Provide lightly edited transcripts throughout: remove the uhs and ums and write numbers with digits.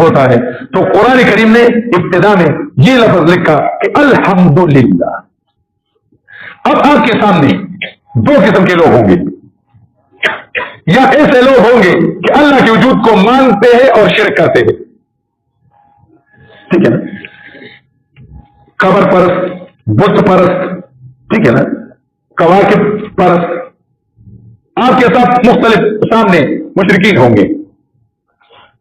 ہوتا ہے. تو قرآن کریم نے ابتدا میں یہ لفظ لکھا کہ الحمدللہ. اب آپ کے سامنے دو قسم کے لوگ ہوں گے، یا ایسے لوگ ہوں گے کہ اللہ کے وجود کو مانتے ہیں اور شرک کرتے ہیں، ٹھیک ہے نا، قبر پرست، بت پرست، ٹھیک ہے نا، کواکب پرست. آپ کے ساتھ مختلف سامنے مشرکین ہوں گے،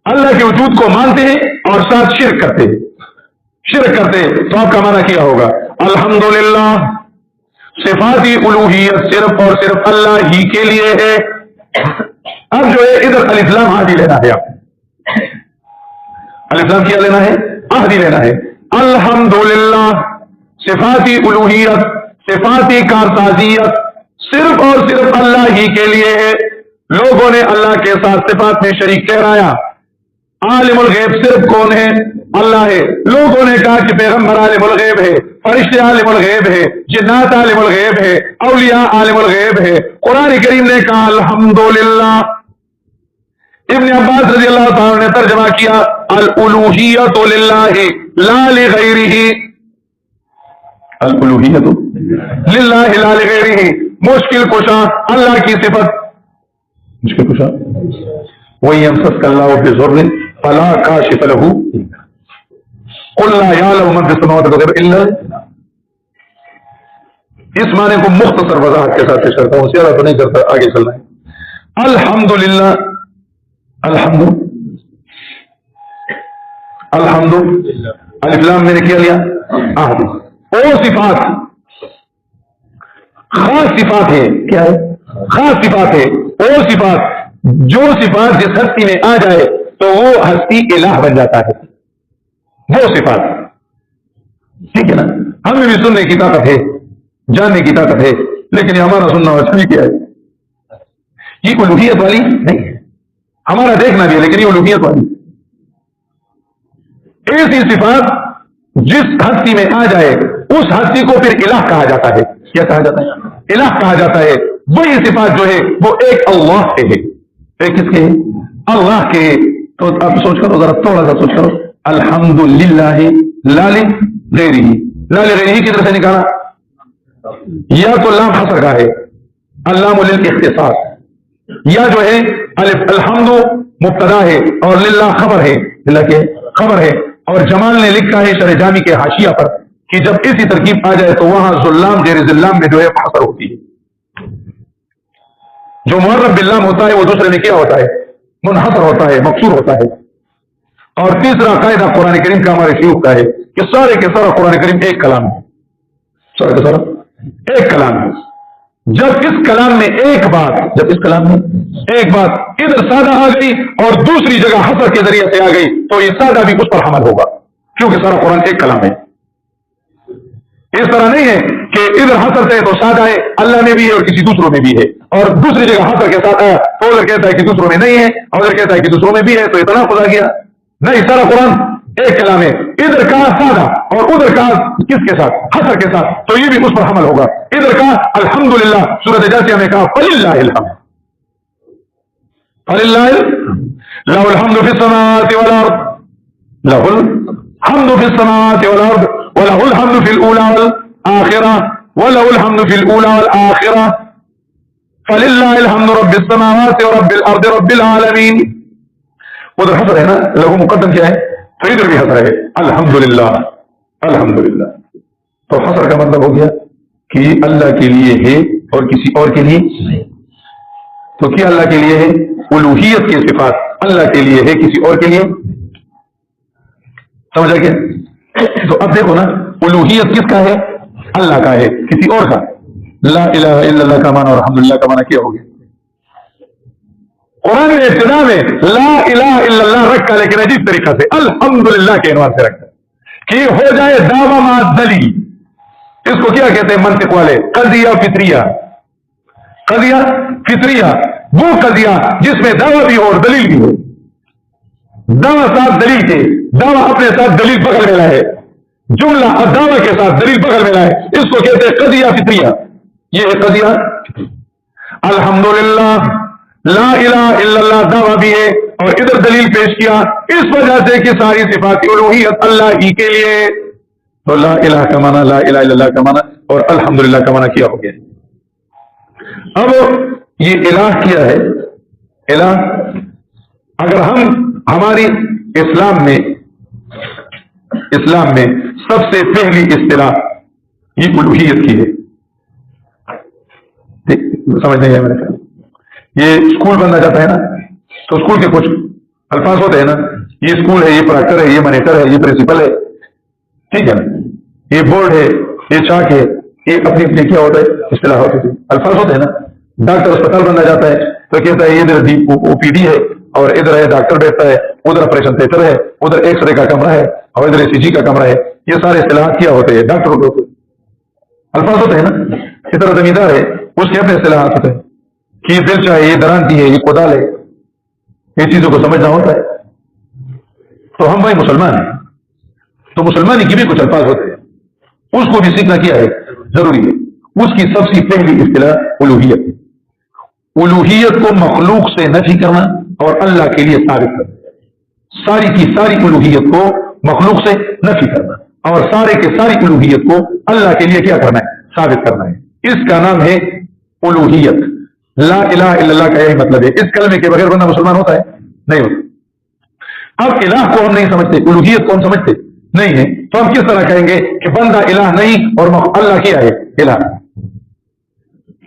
اللہ کے وجود کو مانتے ہیں اور ساتھ شرک کرتے ہیں. شرک کرتے تو آپ کا معنی کیا ہوگا؟ الحمدللہ، صفاتی الوہیت صرف اور صرف اللہ ہی کے لیے ہے. اب جو ہے ادھر الف لام عہدی لینا ہے، آپ الف لام کیا لینا ہے؟ عہدی لینا ہے. الحمدللہ، صفاتی الوہیت، صفاتی کارسازیت صرف اور صرف اللہ ہی کے لیے ہے. لوگوں نے اللہ کے ساتھ صفات میں شریک ٹھہرایا. عالم الغیب صرف کون ہے؟ اللہ ہے. لوگوں نے کہا کہ پیغمبر عالم الغیب ہے، فرشتے عالم الغیب ہے، جنات عالم الغیب ہے، اولیاء عالم الغیب ہے. قرآن کریم نے کہا الحمدللہ. ابن عباس رضی اللہ تعالی نے ترجمہ کیا الالوہیت للہ لا لغیرہ. الالوہیت للہ لا لغیرہ. مشکل کشا اللہ کی صفت. مشکل کشا وَإِن يَمْسَسْكَ اللَّهُ بِضُرٍّ فَلَا كَاشِفَ لَهُ قُل لَّا يَعْلَمُ مَن فِي السَّمَاوَاتِ وَالْأَرْضِ إِلَّا. اس معنی کو مختصر وضاحت کے ساتھ پیش کرتا ہوں، زیادہ تو نہیں کرتا، آگے چلنا ہے. الحمدللہ، الف لام میں نے کیا لیا؟ عہد. او صفات خاص صفات ہے. کیا ہے؟ خاص صفات ہے. او صفات، جو صفات جس ہستی میں آ جائے تو وہ ہستی الہ بن جاتا ہے. وہ صفات، ٹھیک ہے نا. ہمیں بھی سننے کی طاقت ہے، جاننے کی طاقت ہے، لیکن یہ ہمارا سننا اچھا کیا ہے، یہ الوہیت والی نہیں ہے. ہمارا دیکھنا بھی ہے لیکن یہ الوہیت والی. ایسی صفات جس ہستی میں آ جائے اس ہستی کو پھر الہ کہا جاتا ہے. کیا کہا جاتا ہے؟ الہ کہا جاتا ہے. وہی صفات جو ہے وہ ایک اللہ کے ہے. ایک کس کے؟ اللہ کے. تو آپ سوچ کرو، ذرا تھوڑا سا سوچ کرو. الحمدللہ لا لغیرہ. لا لغیرہ کدھر سے نکالا؟ یا تو لام حصر کا ہے، اللام للاختصاص، یا جو ہے الحمد مبتدا ہے اور للہ خبر ہے، للہ کے خبر ہے. اور جمال نے لکھا ہے شرح جامی کے حاشیہ پر کہ جب اسی ترکیب آ جائے تو وہاں ذلام غیر ذلام میں جو ہے حصر ہوتی ہے. جو معرب باللام ہوتا ہے وہ دوسرے میں کیا ہوتا ہے؟ منحصر ہوتا ہے، مقصور ہوتا ہے. اور تیسرا قاعدہ قرآن کریم کا ہمارے شیوخ کا ہے کہ سارے کے سارا قرآن کریم ایک کلام ہے. سارا کے سارا ایک کلام ہے. جب اس کلام میں ایک بات ادھر سادہ آ گئی اور دوسری جگہ حصر کے ذریعے سے آ گئی تو یہ سادہ بھی اس پر حمل ہوگا، کیونکہ سارا قرآن ایک کلام ہے. اس طرح نہیں ہے کہ ادھر حصر سے تو سادہ ہے اللہ میں بھی ہے اور کسی دوسروں میں بھی ہے، اور دوسری جگہ حصر کے ساتھ آیا تو ادھر کہتا ہے کہ دوسروں میں نہیں ہے اور ادھر کہتا ہے کہ دوسروں میں بھی ہے، تو اتنا خدا گیا. نہیں، سارا قرآن ایک کلام ہے. ادھر کہا سادہ اور ادھر کہا کس کے ساتھ؟ حصر کے ساتھ، تو یہ بھی اس پر حمل ہوگا. ادھر کہا الحمدللہ، سورۃ جاثیہ میں کہا فللہ الحمد، فللہ لہ الحمد فی السماوات والارض، لہ الحمد فی السماوات والارض ولہ الحمد فی الاولی والآخرہ ولہ الحمد فی الاولی والآخرہ فللہ الحمد رب السماوات ورب الارض رب العالمین. ادھر حصر ہے نا، لہو مقدم کیا ہے، تو ادھر بھی حصر ہے الحمدللہ. الحمدللہ تو حصر کا مطلب ہو گیا کہ اللہ کے لیے ہے اور کسی اور کے لیے نہیں. تو کیا اللہ کے لیے ہے؟ الوہیت کی صفات اللہ کے لیے ہے، کسی اور کے لیے. سمجھا کیا؟ تو اب دیکھو نا، الوہیت کس کا ہے؟ اللہ کا ہے، کسی اور کا. لا الہ الا اللہ کا معنی اور الحمدللہ کا معنی کیا ہو گیا؟ قرآن میں ابتدا میں لا الہ الا اللہ رکھا، لیکن عجیب طریقہ سے الحمدللہ کے عنوان سے رکھا کہ ہو جائے دعویٰ مع دلیل. اس کو کیا کہتے ہیں منطق والے؟ قضیہ فطریہ. قضیہ فطریہ وہ قضیہ جس میں دعویٰ بھی ہو اور دلیل بھی ہو. دعویٰ ساتھ دلیل کے، دعویٰ اپنے ساتھ دلیل بغل میں لائے، جملہ اور دعویٰ کے ساتھ دلیل بغل میں لائے، اس کو کہتے ہیں قضیہ فطریہ. یہ ہے قضیہ. الحمدللہ لا الہ الا اللہ دعویٰ بھی ہے اور ادھر دلیل پیش کیا اس وجہ سے کہ ساری صفات الوہیت اللہ ہی کے لیے. تو لا الہ کا معنی، لا الہ الا اللہ کا معنی اور الحمدللہ کا معنی کیا ہو گیا. اب یہ الہ کیا ہے؟ الہ اگر ہماری اسلام میں سب سے پہلی اصطلاح یہ الوہیت کی ہے. سمجھ نہیں ہے میرے خیال. یہ اسکول بننا چاہتا ہے نا، تو اسکول کے کچھ الفاظ ہوتے ہیں نا، یہ اسکول ہے، یہ پراکٹر ہے، یہ منیٹر ہے، یہ پرنسپل ہے، ٹھیک ہے نا، یہ بورڈ ہے، یہ چاک ہے، یہ اپنی اپنی کیا ہوتا ہے اصطلاح ہوتی ہے، الفاظ ہوتے ہیں نا. ڈاکٹر اسپتال بننا چاہتا ہے تو کہتا ہے ادھر او پی ڈی ہے اور ادھر ہے ڈاکٹر بیٹھتا ہے، ادھر آپریشن تھیٹر ہے، ادھر ایکس رے کا کمرہ ہے اور ادھر سی جی کا کمرہ ہے. یہ سارے اصطلاحات کیا ہوتے ہیں؟ ڈاکٹر ہوتے ہیں، الفاظ ہوتے ہیں نا. اس طرح زمیندار ہے، اس کے اپنے اصطلاحات ہوتے ہیں کہ یہ دل چاہے، یہ درانتی ہے، یہ کودال ہے. یہ چیزوں کو سمجھنا ہوتا ہے. تو ہم بھائی مسلمان ہیں، تو مسلمانی کی بھی کچھ الفاظ ہوتے ہیں، اس کو بھی سیکھنا کیا ہے ضروری ہے. اس کی سب سے پہلی اصطلاح الوہیت ہے. الوہیت کو مخلوق سے نفی کرنا اور اللہ کے لیے ثابت کرنا. ساری کی ساری الوہیت کو مخلوق سے نفی کرنا اور سارے کے ساری الوہیت کو اللہ کے لیے کیا کرنا ہے؟ ثابت کرنا ہے. اس کا نام ہے الوہیت. لا الہ الا اللہ کا یہی مطلب ہے. اس کلمے کے بغیر بندہ مسلمان ہوتا ہے؟ نہیں ہوتا. اب الہ کو ہم نہیں سمجھتے، الوہیت کو ہم سمجھتے نہیں ہے، تو ہم کس طرح کہیں گے کہ بندہ الہ نہیں اور اللہ کیا ہے؟ الہ.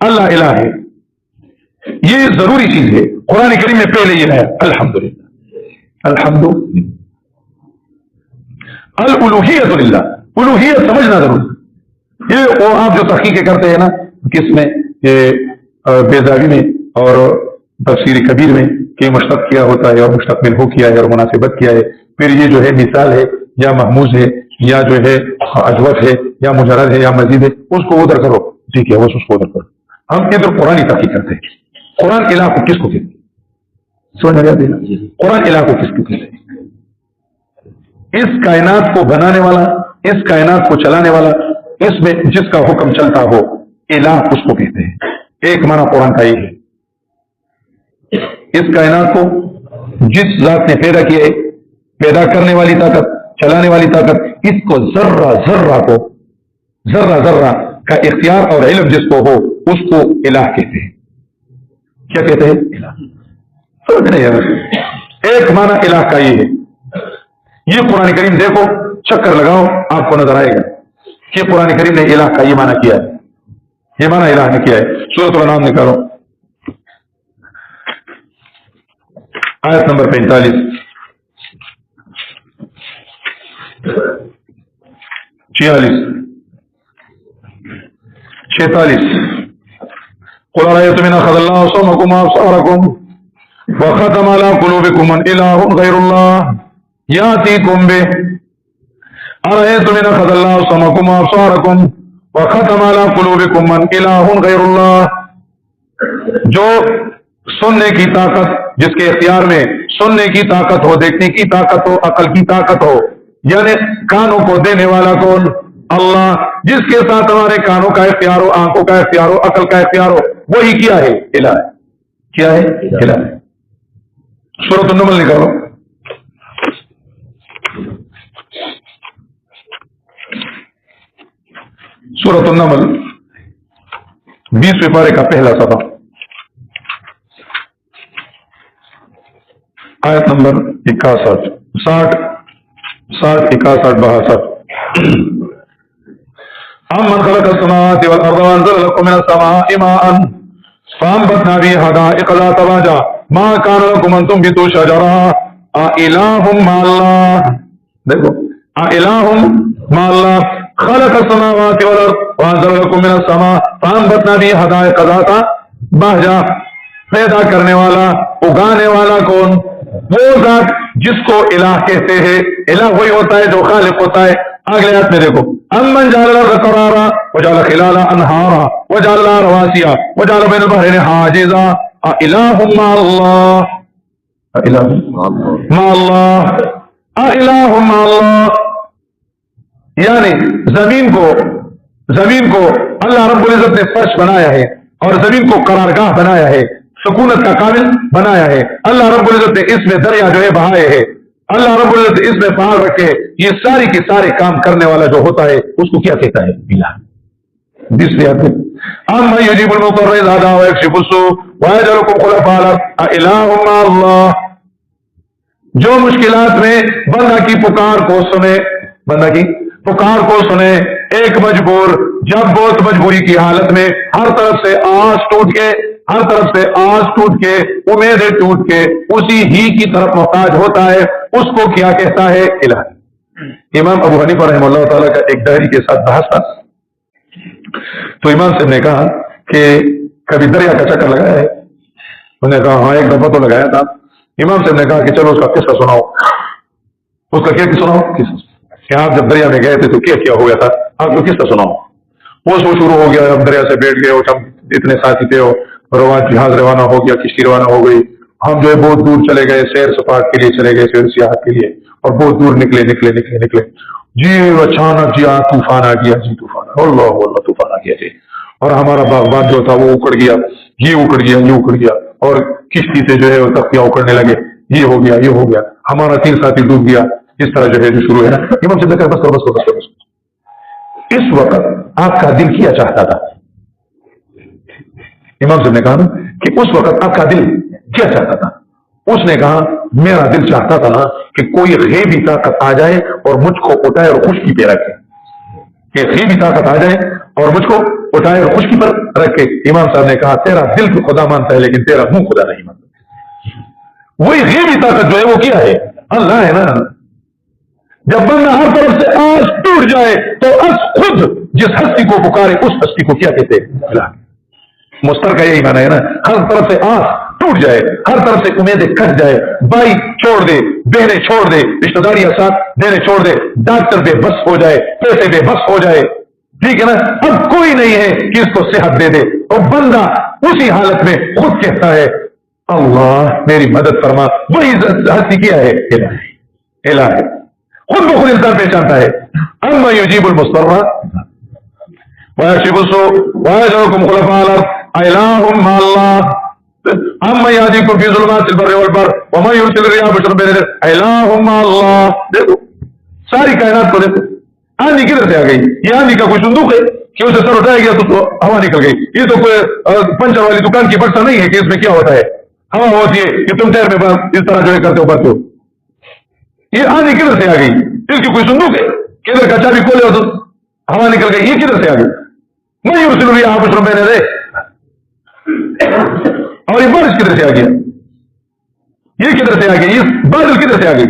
اللہ الہ ہے، یہ ضروری چیز ہے. قرآن کریم میں پہلے یہ ہے الحمدللہ، الحمد الالوہیت للہ. الوہیت سمجھنا ضروری. یہ وہ آپ جو تحقیقیں کرتے ہیں نا، کس میں؟ یہ بیضاوی میں اور تفسیر کبیر میں کہ مشتق کیا ہوتا ہے اور مشتق منہو کیا ہے اور مناسبت کیا ہے. پھر یہ جو ہے مثال ہے یا محموز ہے یا جو ہے اجوف ہے یا مجرد ہے یا مزید ہے، اس کو ادھر کرو. ٹھیک ہے، اس کو ادھر کرو. ہم ادھر قرآن تحقیق کرتے ہیں. قرآن الہ کو کس کو کہتے ہیں؟ سمجھ آ دینا. قرآن الہ کو کس کو کہتے ہیں؟ اس کائنات کو بنانے والا، اس کائنات کو چلانے والا، اس میں جس کا حکم چلتا ہو، الہ اس کو کہتے ہیں. ایک معنی قرآن کا یہ ہے. اس کائنات کو جس ذات نے پیدا کیا ہے، پیدا کرنے والی طاقت، چلانے والی طاقت، اس کو ذرہ ذرہ کا اختیار اور علم جس کو ہو، اس کو الہ کہتے ہیں. کیا کہتے ہیں؟ الہ. سمجھ نہیں ہے. ایک معنی الہ کا یہ ہے. یہ قرآن کریم دیکھو، چکر لگاؤ، آپ کو نظر آئے گا کہ قرآن کریم نے الہ کا یہ معنی کیا ہے. یہ معنی الہ نے کیا ہے. سورۃ الانعام نکالو، آیت نمبر 45 46 46. قل أرأيتم إن أخذ الله صومكم وأبصاركم وختم على قلوبكم من إله غير الله يأتيكم به. أرأيتم إن أخذ الله صومكم وأبصاركم وختم على قلوبكم من إله غير الله. جو سننے کی طاقت، جس کے اختیار میں سننے کی طاقت ہو، دیکھنے کی طاقت ہو، عقل کی طاقت ہو، یعنی کانوں کو دینے والا کون؟ اللہ. جس کے ساتھ ہمارے کانوں کا اختیار ہو، آنکھوں کا اختیار ہو، عقل کا اختیار ہو، وہی کیا ہے؟ الہ. کیا ہے؟ الہ. سورۃ النمل نکالو، سورۃ النمل 20ویں پارے کا پہلا صفحہ، آیت نمبر 61 60 61 62. أَمَّنْ خَلَقَ السَّمَاوَاتِ وَالْأَرْضَ وَأَنزَلَ لَكُم مِّنَ السَّمَاءِ مَاءً فَأَنبَتْنَا بِهِ حَدَائِقَ ذَاتَ بَهْجَةٍ مَا كَانَ لَكُمْ أَن تُنبِتُوا شَجَرَهَا أَإِلَٰهٌ مَّعَ اللَّهِ. دیکھو، أَإِلَٰهٌ مَّعَ اللَّهِ خَلَقَ السَّمَاوَاتِ وَالْأَرْضَ وَأَنزَلَ لَكُم مِّنَ السَّمَاءِ فَأَنبَتْنَا بِهِ حَدَائِقَ ذَاتَ بَهْجَةٍ. پیدا کرنے والا، اگانے والا کون؟ وہ ذات جس کو الہ کہتے ہیں. الہ وہی ہوتا ہے جو خالق ہوتا ہے. اگلے آیت میں دیکھو، امن جعل الارض قرارا وجعل خلالها انہارا وجعل لها رواسیا وجعل بین البحرین حاجزا الہ مع اللہ، الہ مع اللہ، الہ مع اللہ. یعنی زمین کو اللہ رب العزت نے فرش بنایا ہے اور زمین کو قرارگاہ بنایا ہے. سکونت کا قابل بنایا ہے. اللہ رب العزت نے اس میں دریا جو ہے بہائے ہے. اللہ رب العزت اس میں پہاڑ رکھے. یہ ساری کے سارے کام کرنے والا جو ہوتا ہے اس کو کیا کہتا ہے؟ الہ. دوسری آیت میں اما یجیب المضطر اذا دعا ویکشف السوء ویجعلکم خلفاء الارض االہ مع اللہ. جو مشکلات میں بندہ کی پکار کو سنے، بندہ کی پکار کو سنے، ایک مجبور جب بہت مجبوری کی حالت میں ہر طرف سے آس ٹوٹ کے، ہر طرف سے آس ٹوٹ کے، امیدیں ٹوٹ کے اسی ہی کی طرف محتاج ہوتا ہے، اس کو کیا کہتا ہے؟ الہ. امام ابو حنیفہ رحمہ اللہ تعالیٰ کا ایک ڈائری کے ساتھ بحث تھا. تو امام صاحب نے کہا کہ کبھی دریا کا چکر لگایا ہے؟ انہوں نے کہا ہاں ایک دفعہ تو لگایا تھا. امام صاحب نے کہا کہ چلو اس کا قصہ سناؤ. اس کا کیا سناؤ؟ کہ آپ جب دریا میں گئے تھے تو کیا کیا ہو گیا تھا، آپ کو قصہ سناؤ. وہ سو شروع ہو گیا، ہم دریا سے بیٹھ گئے اور ہم اتنے ساتھی تھے، جہاز روانہ ہو گیا، کشتی روانہ ہو گئی، ہم جو ہے بہت دور چلے گئے، سیر سپاٹ کے لیے چلے گئے، سیر سیاحت کے لیے، اور بہت دور نکلے جی اچانک جی طوفان آ گیا، جی طوفان، اللہ اللہ طوفان آ گیا جی، اور ہمارا باغبان جو تھا وہ اکڑ گیا، یہ اکڑ گیا، یہ اکڑ گیا، اور کشتی سے جو ہے تختیاں اکڑنے لگے، یہ ہو گیا، یہ ہو گیا، ہمارا 3 ساتھی ڈوب گیا. اس طرح جو ہے جو شروع ہے نا. امام صاحب نے کہا بس کرو بس کرو. اس وقت آپ کا دل کیا چاہتا تھا؟ امام صاحب نے کہا نا کہ اس وقت آپ کا دل کیا چاہتا تھا؟ اس نے کہا میرا دل چاہتا تھا نا کہ کوئی غیبی طاقت آ جائے اور مجھ کو اٹھائے اور خشکی پہ رکھے، کہ غیبی طاقت آ جائے اور مجھ کو اٹھائے اور خشکی پر رکھے. امام صاحب نے کہا تیرا دل تو خدا مانتا ہے لیکن تیرا منہ خدا نہیں مانتا. وہی غیبی طاقت جو ہے وہ کیا ہے؟ اللہ ہے نا. جب بندہ ہر طرف سے آس ٹوٹ جائے تو خود جس ہستی کو پکارے اس ہستی کو کیا کہتے ہیں؟ مستر کا یہی معنی ہے نا. ہر طرف سے آس ٹوٹ جائے، ہر طرف سے امیدیں کٹ جائے، بھائی چھوڑ دے، بہنیں چھوڑ دے، رشتہ داریاں ساتھ دینے چھوڑ دے، ڈاکٹر بے بس ہو جائے، پیسے بے بس ہو جائے، ٹھیک ہے نا، اب کوئی نہیں ہے کہ اس کو صحت دے دے، اور بندہ اسی حالت میں خود کہتا ہے اللہ میری مدد فرما. وہی ہستی کیا ہے؟ الہ ہے. خود بخود انسان پہچانتا ہے. اما یجیب المضطر ویکشف السوء ویجعلکم خلفاء الارض االہ مع اللہ اما یہدیکم فی ظلمات البر والبحر ومن یرسل الریاح بشرا بین یدیہ االہ مع اللہ. دیکھو ساری کائنات کو دیکھو، آندھی کدھر سے آ گئی؟ یہ آندھی کا کوئی صندوق ہے کہ اسے سر اٹھایا گیا تو ہوا نکل گئی؟ یہ تو کوئی پنچر والی دکان کی بکسا نہیں ہے کہ اس میں کیا ہوتا ہے، ہوا ہوتی ہے کہ تم ٹائر میں اس طرح جو ہے کرتے ہو بھرتے ہو. یہ آندھی کدھر سے آ گئی؟ اس کی کوئی صندوق ہے؟ کدھر کا چابی کھولے ہو تو ہوا نکل گئی؟ یہ کدھر سے آ گئی؟ میں یرسل الریاح بشرا بین یدیہ. اور یہ بارش کدھر سے آ گیا؟ یہ کدھر سے آ گئی؟ یہ بادل کدھر سے آ گئی؟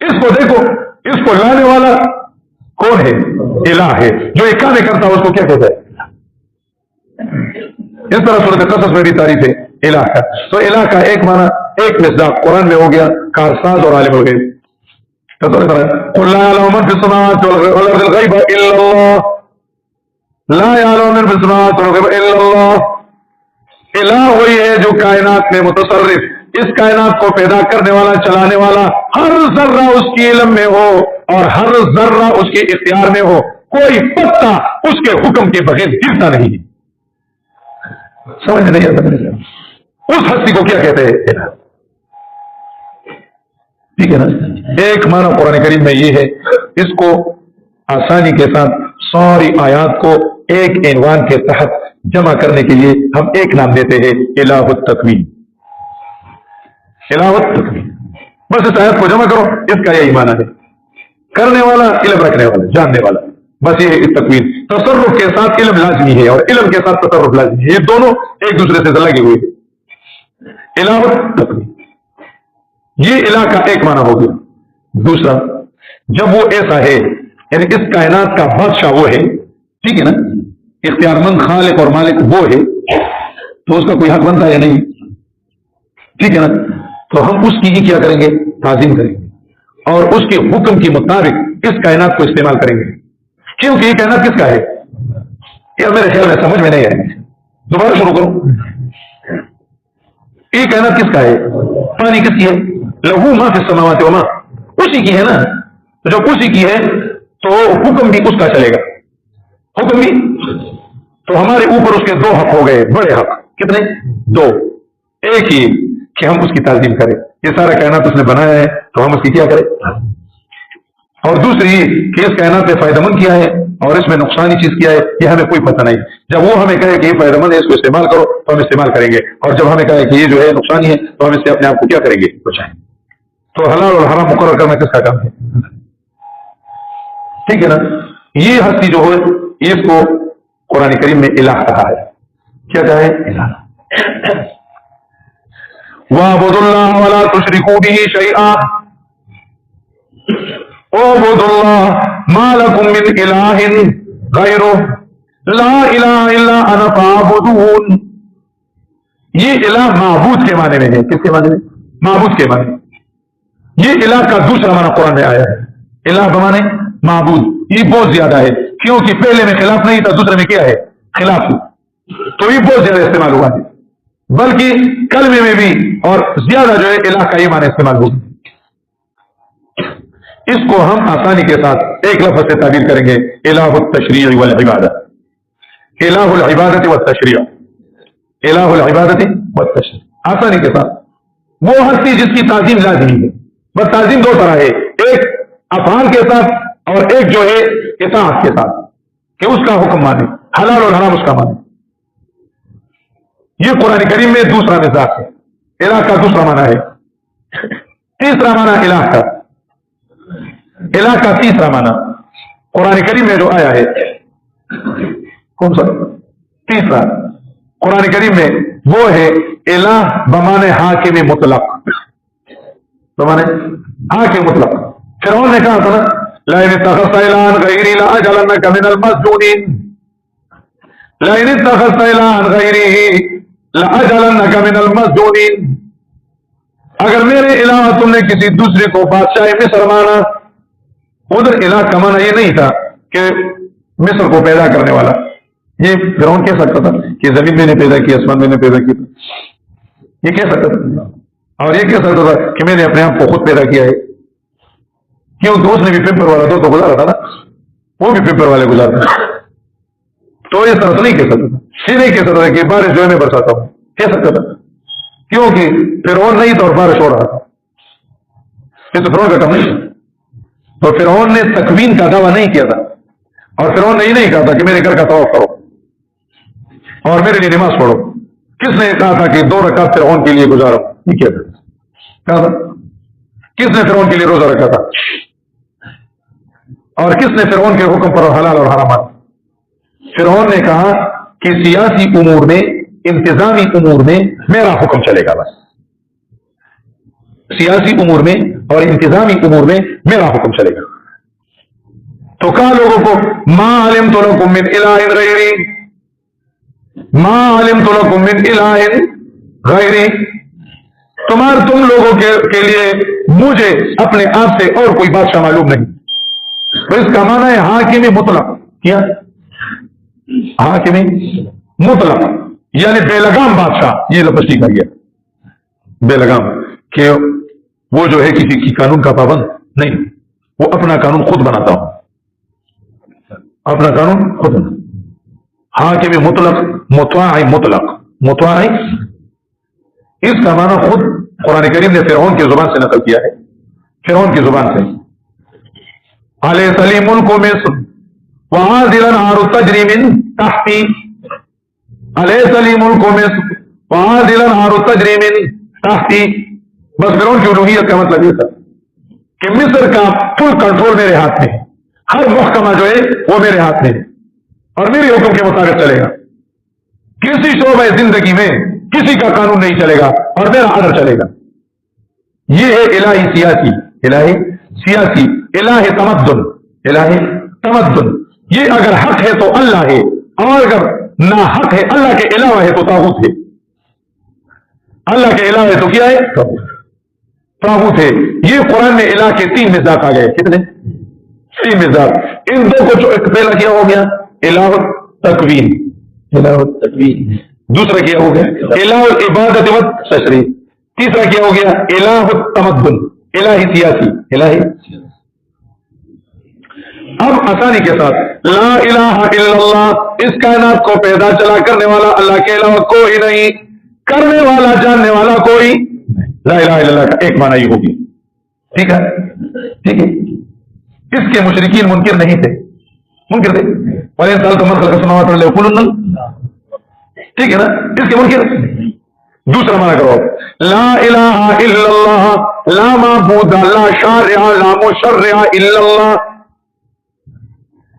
اس کو دیکھو، اس کو لانے والا کون ہے؟ الہ ہے. جو یہ کام کرتا ہے اس کو کیا کہتا ہے؟ اس طرح سورۃ قصص میں بھی تعریف ہے الہ کا. تو الہ کا ایک معنی، ایک مصداق قرآن میں ہو گیا کارساز اور عالم الغیب. قل لا يعلم من في السماوات والارض الغیب الا اللہ، لا يعلم من في السماوات والغیب الا اللہ. الہ وہی ہے جو کائنات میں متصرف، اس کائنات کو پیدا کرنے والا، چلانے والا، ہر ذرہ اس کی علم میں ہو اور ہر ذرہ اس کے اختیار میں ہو. کوئی پتا اس کے حکم کے بغیر گرتا نہیں. سمجھ نہیں آتا اس ہستی کو کیا کہتے ہیں؟ ٹھیک ہے نا. ایک معنی قرآن کریم میں یہ ہے، اس کو آسانی کے ساتھ ساری آیات کو ایک عنوان کے تحت جمع کرنے کے لیے ہم ایک نام دیتے ہیں الہ التکوین. الہ التکوین. بس اس آیت کو جمع کرو، اس کا یہی معنی ہے، کرنے والا، علم رکھنے والا، جاننے والا. بس یہ تکوین. تصرف کے ساتھ علم لازمی ہے اور علم کے ساتھ تصرف لازمی ہے، یہ دونوں ایک دوسرے سے لگے ہوئے ہیں. الہ التکوین یہ الہ کا ایک معنی ہو گیا. دوسرا، جب وہ ایسا ہے یعنی اس کائنات کا بادشاہ وہ ہے، ٹھیک ہے نا، اختیار مند خالق اور مالک وہ ہے، تو اس کا کوئی حق بنتا ہے یا نہیں؟ ٹھیک ہے نا. تو ہم اس کی ہی کیا کریں گے؟ تعظیم کریں گے اور اس کے حکم کے مطابق اس کائنات کو استعمال کریں گے. کیونکہ یہ کائنات کس کا ہے؟ یہ میرے خیال میں سمجھ میں نہیں ہے، دوبارہ شروع کروں. یہ کائنات کس کا ہے؟ پانی کس کی ہے؟ لہو ما فی السماوات وما، اسی کی ہے نا. تو جب اسی کی ہے تو حکم بھی اس کا چلے گا. حکم بھی تو ہمارے اوپر اس کے 2 حق ہو گئے، بڑے حق. کتنے؟ 2. ایک ہی کہ ہم اس کی تعظیم کریں. یہ سارا کائنات اس نے بنایا ہے تو ہم اس کی کیا کریں. اور دوسری کہ اس کائنات نے فائدہ مند کیا ہے اور اس میں نقصانی چیز کیا ہے یہ ہمیں کوئی پتہ نہیں. جب وہ ہمیں کہے کہ یہ فائدہ مند ہے اس کو استعمال کرو تو ہم استعمال کریں گے, اور جب ہمیں کہے کہ یہ جو ہے نقصانی ہے تو ہم اس سے اپنے آپ کو کیا کریں گے, بچائیں. تو حلال اور حرام مقرر کرنا کس کا کام ہے؟ ٹھیک ہے نا. یہ ہستی جو ہے اس کو قرآن کریم میں الہ کہا ہے. کیا کہا ہے؟ الہ. وَاعْبُدُوا اللَّهَ وَلَا تُشْرِكُوا بِهِ شَيْئًا اعبدوا اللہ ما لکم من الہ غیرہ لا الہ الا انا فاعبدون. یہ الہ معبود کے معنی میں ہے. کس کے معنی میں؟ معبود کے معنی. یہ الہ کا دوسرا معنی قرآن میں آیا ہے. الہ بمانے معبود. یہ بہت زیادہ ہے کیونکہ پہلے میں خلاف نہیں تھا, دوسرے میں کیا ہے؟ خلاف. تو یہ بہت زیادہ استعمال ہوا ہے, بلکہ کلمے میں بھی اور زیادہ جو ہے الہ کا یہ معنی استعمال ہوگا. اس کو ہم آسانی کے ساتھ ایک لفظ سے تعبیر کریں گے, الہ التشریع والعبادہ. الہ العبادت والتشریع. الہ العبادت والتشریع. آسانی کے ساتھ وہ ہستی جس کی تعظیم لازمی ہے. بس تعظیم دو طرح ہے, ایک افعال کے ساتھ اور ایک جو ہے اطاعت کے ساتھ, کہ اس کا حکم مانے, حلال اور حرام اس کا مانے. یہ قرآن کریم میں دوسرا مزاج ہے. الہ کا دوسرا معنی ہے. تیسرا معنی الہ کا, الہ کا تیسرا معنی قرآن کریم میں جو آیا ہے کون سا؟ تیسرا قرآن کریم میں وہ ہے الہ بمانے حاکم مطلق. بمانے حاکم مطلق. فرعون نے کہا تھا نا لئن اتخذت الہا غیری لاجعلنک من المسجونین. لئن اتخذت الہا غیری لاجعلنک من المسجونین. اگر میرے علاوہ تم نے کسی دوسرے کو بادشاہ مصر مانا. ادھر الہ کا معنی یہ نہیں تھا کہ مصر کو پیدا کرنے والا. یہ فرعون کہہ سکتا تھا کہ زمین میں نے پیدا کی, آسمان میں نے پیدا کی, یہ کہہ سکتا تھا. اور یہ کہہ سکتا تھا کہ میں نے اپنے آپ کو خود پیدا کیا ہے. کیوں؟ تو اس نے بھی پیپر والا تو گزارا تھا نا, وہ بھی پیپر والے گزارا تھا. تو اس طرح سے نہیں کہہ سکتا تھا. یہ نہیں کہہ سکتا تھا کہ بارش جو ہے میں برساتا ہوں. کہہ سکتا تھا کیونکہ فرعون نہیں تھا اور بارش ہو رہا تھا. یہ تو فرعون کا کام نہیں. تو فرعون نے تکوین کا دعویٰ نہیں کیا تھا, اور فرعون نے یہ نہیں کہا تھا کہ میرے گھر کا طواف کرو اور میرے لیے نماز پڑھو. کس نے کہا تھا کہ 2 رکعت فرعون کے لیے گزارو؟ یہ کیا کہا تھا؟ کس نے فرعون کے لیے روزہ رکھا تھا؟ اور کس نے فرعون کے حکم پر حلال اور حرام؟ فرعون نے کہا کہ سیاسی امور میں, انتظامی امور میں میرا حکم چلے گا. بس سیاسی امور میں اور انتظامی امور میں میرا حکم چلے گا. تو کہا لوگوں کو ما علمت لکم من الہ غیری, ما علمت لکم من الہ غیری. تم لوگوں کے لیے مجھے اپنے آپ سے اور کوئی بادشاہ معلوم نہیں. تو اس کا معنی ہے حاکم مطلق. کیا؟ حاکم مطلق یعنی بے لگام بادشاہ. یہ لفظ ٹھیک آ گیا, بے لگام, کہ وہ جو ہے کسی کی قانون کا پابند نہیں, وہ اپنا قانون خود بناتا ہوں, اپنا قانون خود بناتا. حاکم مطلق, مطاع مطلق. مطاع اس کا معنی خود قرآن کریم نے فرعون کی زبان سے نقل کیا ہے. فرعون کی زبان سے علیہ سلیم ملک مصر وہاں نہار تجری من تحتی. علیہ سلیم ملک مصر وہاں نہار تجری من تحتی. بس فرعون کی الوہیت کا مطلب یہ تھا کہ مصر کا فل کنٹرول میرے ہاتھ میں ہے. ہر محکمہ جو ہے وہ میرے ہاتھ میں ہے اور میرے حکم کے مطابق چلے گا. کسی شعبہ زندگی میں کسی کا قانون نہیں چلے گا اور میرا آرڈر چلے گا. یہ ہے الہی سیاسی, الہی سیاسی, الہ تمدن, الہ تمدن. یہ اگر حق ہے تو اللہ ہے, اور اگر نہ حق ہے اللہ کے علاوہ ہے تو طاغوت ہے. اللہ کے علاوہ ہے تو کیا ہے؟ طاغوت ہے. یہ قرآن میں الہ کے 3 مزاج آ گئے. کتنے؟ 3 مزاج. ان 2 کو پہلا کیا ہو گیا الہ التکوین, الہ التکوین. دوسرا کیا ہو گیا الہ العبادت والتشریع. تیسرا کیا ہو گیا الہ التمدن, الہی سیاسی, الہی. اب آسانی کے ساتھ لا الہ الا اللہ, اس کائنات کو پیدا چلا کرنے والا اللہ کے علاوہ کوئی نہیں. کرنے والا جاننے والا کوئی لا الہ الا اللہ کا ایک معنی ہی ہوگی. ٹھیک ہے ٹھیک ہے. اس کے مشرکین منکر نہیں تھے, منکر تھے. اور ان سال تو من خلق السماوات والارض یقولون ٹھیک ہے نا, اس کے منکر. دوسرا معنی کرو لا الہ الا اللہ لا معبود لا شارع لا مشرع الا اللہ.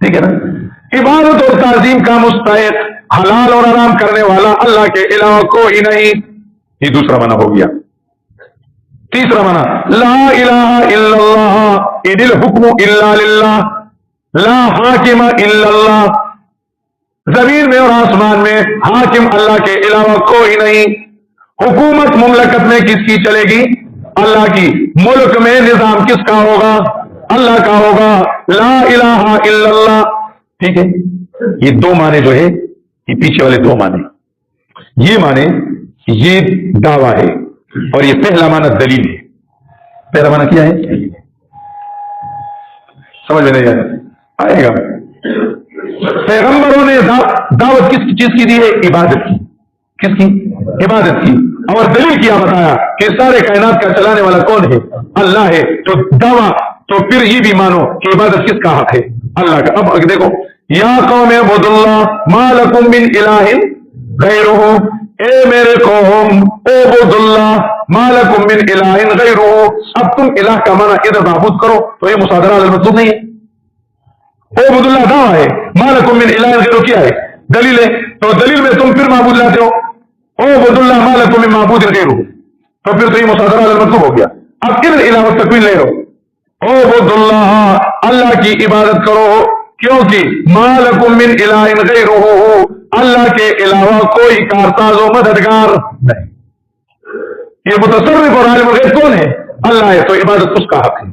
ٹھیک ہے نا, عبادت اور تعظیم کا مستحق حلال اور حرام کرنے والا اللہ کے علاوہ کوئی نہیں. یہ دوسرا معنی ہو گیا. تیسرا معنی لا الہ الا اللہ ان الحکم الا للہ لا حاکم الا اللہ. زمین میں اور آسمان میں حاکم اللہ کے علاوہ کوئی نہیں. حکومت مملکت میں کس کی چلے گی؟ اللہ کی. ملک میں نظام کس کا ہوگا؟ اللہ کا ہوگا. لا الہ الا اللہ. ٹھیک ہے. یہ دو معنی جو ہے, یہ پیچھے والے دو معنی, یہ معنی یہ دعویٰ ہے, اور یہ پہلا معنی دلیل ہے. پہلا معنی کیا ہے؟ سمجھ میں نہیں آئے گا. پیغمبروں نے دعوت کس چیز کی دی ہے؟ عبادت کی. کس کی؟ عبادت کی. اور دلیل کیا بتایا کہ سارے کائنات کا چلانے والا کون ہے؟ اللہ ہے. تو دعویٰ تو پھر یہ بھی مانو کہ عبادت کس کا حق ہے؟ اللہ کا. اب دیکھو یا قوم اعبدوا اللہ ما لکم من الہ غیرہ, اے میرے قوم اعبدوا اللہ ما لکم من الہ غیرہ. اب تم الہ کا معنی ادھر معبود کرو تو یہ مصادرہ المطلوب نہیں ہے. اعبدوا اللہ دعویٰ ہے, ما لکم من الہ غیرہ کیا ہے؟ دلیل ہے. تو دلیل میں تم پھر معبود لاتے ہو اعبدوا اللہ ما لکم من معبود غیرہ, تو پھر تو یہ مصادرہ المطلوب ہو گیا. اب ادھر الہ و تکوین لے رہو. اعبدوا اللہ اللہ کی عبادت کرو, کیونکہ ما لکم من الہ غیرہ اللہ کے علاوہ کوئی کارساز و مددگار نہیں. یہ متصرف اور عالم الغیب کون ہے؟ اللہ ہے. تو عبادت اس کا حق ہے,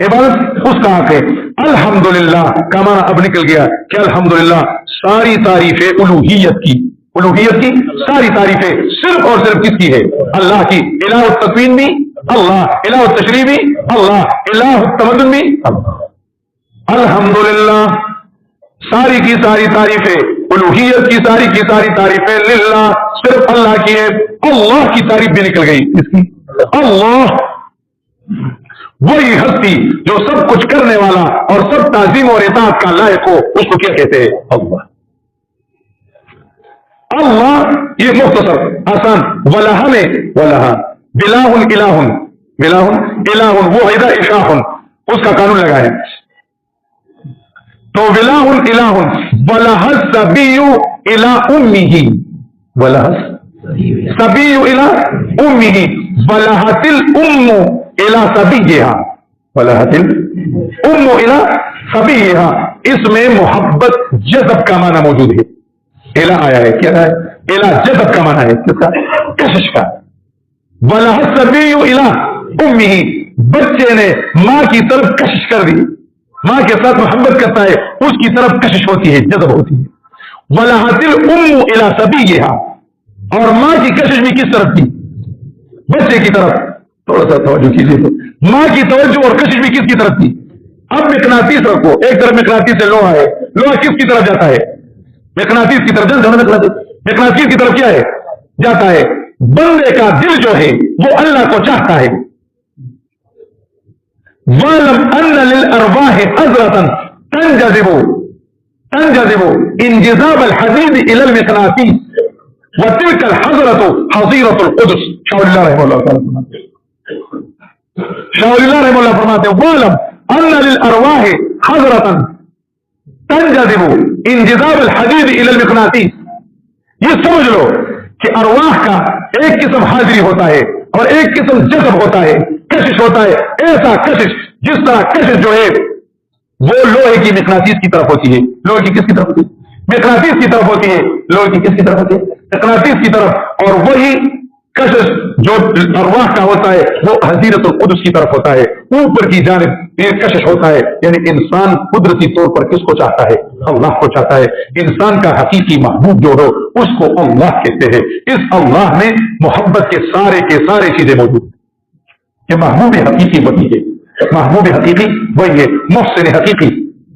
عبادت اس کا حق ہے. الحمدللہ کا معنی اب نکل گیا کہ الحمدللہ ساری تعریفیں الوہیت کی, الوہیت کی ساری تعریفیں صرف اور صرف کس کی ہے؟ اللہ کی. الہ التکوین بھی اللہ, الہ التشریع بھی اللہ, الہ التمدن بھی اللہ. الحمدللہ ساری کی ساری تعریفیں, الوہیت کی ساری تعریفیں للہ صرف اللہ کی ہے. اللہ کی تعریف بھی نکل گئی. اس کی اللہ وہی ہستی جو سب کچھ کرنے والا اور سب تعظیم اور اطاعت کا لائق ہو, اس کو کیا کہتے ہیں؟ اللہ. اللہ یہ مختصر آسان. ولہ میں ولہ بلاہ الہ بلاہ الہ واحد اشاہ, اس کا قانون لگا ہے. تو ولہ الہ ولہ الصبی الی امہ, ولہ الصبی الی امہ ولہت الام الی صبیہا, ولہت الام الی صبیہا. اس میں محبت جذب کا معنی موجود ہے. الہ آیا ہے, کیا ہے؟ الہ جذب کا معنی ہے, کس کا؟ کشش کا. ولہت الصبی الی امہ, بچے نے ماں کی طرف کشش کر دی, ماں کے ساتھ محبت کرتا ہے, اس کی طرف کشش ہوتی ہے, جذب ہوتی ہے. وَلَهَتِ الْأُمُّ إِلَى سَبِيِّهَا, اور ماں کی کشش بھی کس طرف تھی؟ بچے کی طرف. تھوڑا سا توجہ کیجیے تو, ماں کی توجہ اور کشش بھی کس کی طرف تھی؟ اب مقناطیس رکھو, ایک طرف مقناطیس سے لوہا ہے, لوہا کس کی طرف جاتا ہے؟ مقناطیس کی طرف. مقناطیس کی طرف کیا ہے؟ جاتا ہے. بندے کا دل جو ہے وہ اللہ کو چاہتا ہے. وَاعْلَمْ أَنَّ لِلْأَرْوَاحِ حَضْرَةً تنجذب انجذاب الحديد إلى المقناطيس وتلك الحضرة حظيرة القدس. شاول الله رحمه الله فرماتے ہیں وَاعْلَمْ أَنَّ لِلْأَرْوَاحِ حَضْرَةً تنجذب انجذاب الحديد إلى المقناطيس. یہ سمجھ لو کہ ارواح کا ایک قسم حاضری ہوتا ہے اور ایک قسم جذب ہوتا ہے, کشش ہوتا ہے. ایسا کشش جس طرح کشش جو ہے وہ لوہے کی مقناطیس کی طرف ہوتی ہے. لوہے کی کس کی طرف ہوتی ہے؟ مقناطیس کی طرف ہوتی ہے. لوہے کی کس کی طرف ہوتی ہے؟ مقناطیس کی طرف. اور وہی کشش جو ارواح کا ہوتا ہے وہ حضیرت القدس کی طرف ہوتا ہے, اوپر کی جانب یہ کشش ہوتا ہے. یعنی انسان قدرتی طور پر کس کو چاہتا ہے؟ اللہ کو چاہتا ہے. انسان کا حقیقی محبوب جو ہو اس کو اللہ کہتے ہیں. اس اللہ میں محبت کے سارے چیزیں موجود ہیں. یہ محبوب حقیقی وہی ہے, محبوب حقیقی وہی ہے, محسن حقیقی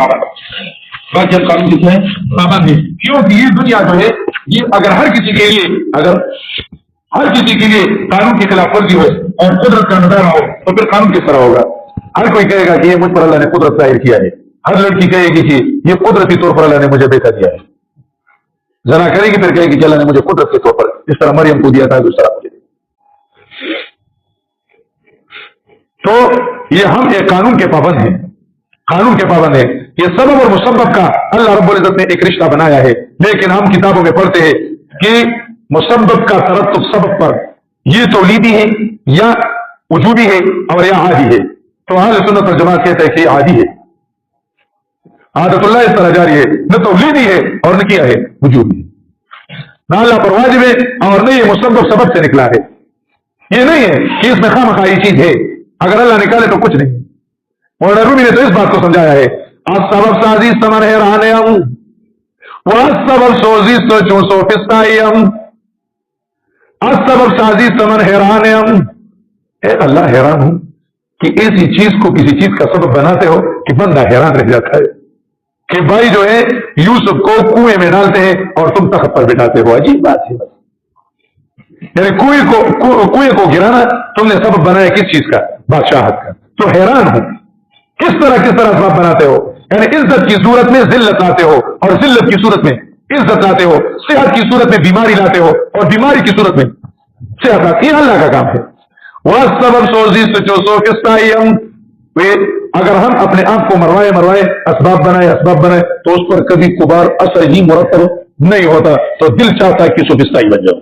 پابند، باقی ہم قانون کس ہیں پابند ہیں، کیونکہ یہ دنیا جو ہے یہ اگر ہر کسی کے لیے قانون کی خلاف ورزی ہو اور قدرت کا نظارہ ہو تو پھر قانون کس طرح ہوگا؟ ہر کوئی کہے گا کہ یہ مجھ پر اللہ نے قدرت ظاہر کیا ہے، ہر لڑکی کہے گی کہ یہ قدرتی طور پر اللہ نے مجھے بیٹا دیا ہے، زنا کرے گی پھر کہے گی کہ اللہ نے مجھے قدرت کے طور پر اس طرح مریم کو دیا تھا اس طرح مجھے۔ تو یہ ہم ایک قانون کے پابند ہیں، یہ سبب اور مسبب کا اللہ رب العزت نے ایک رشتہ بنایا ہے، لیکن ہم کتابوں میں پڑھتے ہیں کہ مسبب کا ترتب سبب پر یہ تولیدی ہے یا وجوبی ہے اور یا عادی ہے۔ تو اہل سنت والجماعت کہتے ہیں کہ عادی ہے، عادت اللہ اس طرح جاری ہے، نہ تولیدی ہے اور نہ کیا ہے وجوبی ہے، نہ اللہ پر واجب ہے اور نہ یہ مسبب سبب سے نکلا ہے۔ یہ نہیں ہے کہ اس میں خواہ چیز ہے، اگر اللہ نکالے تو کچھ نہیں۔ اور رومی نے تو اس بات کو سمجھایا ہے، السبب سازی سمن حیرانیم والسبب سوزی سوچوں سو فستائیم، السبب سازی سمن حیرانیم، اے اللہ حیران ہوں کہ ایسی چیز کو کسی چیز کا سبب بناتے ہو کہ بندہ حیران رہ جاتا ہے کہ بھائی جو ہے یوسف کو کنویں میں ڈالتے ہیں اور تم تخت پر بٹھاتے ہو، عجیب بات ہے۔ یعنی کنویں کو گرانا تم نے سبب بنایا کس چیز کا؟ بادشاہت کا۔ تو حیران ہوں کس طرح سبب بناتے ہو، یعنی عزت کی صورت میں ذلت لاتے ہو اور ذلت کی صورت میں عزت لاتے ہو، صحت کی صورت میں بیماری لاتے ہو اور بیماری کی صورت میں صحت لاتے، یہ اللہ کا کام ہے۔ وہ سبب سوزی سو کسائیم، اگر ہم اپنے آپ کو مروائے اسباب بنائے تو اس پر کبھی کبھار اثر ہی مرتب نہیں ہوتا، تو دل چاہتا ہے کہ سوفسطائی بن جاؤ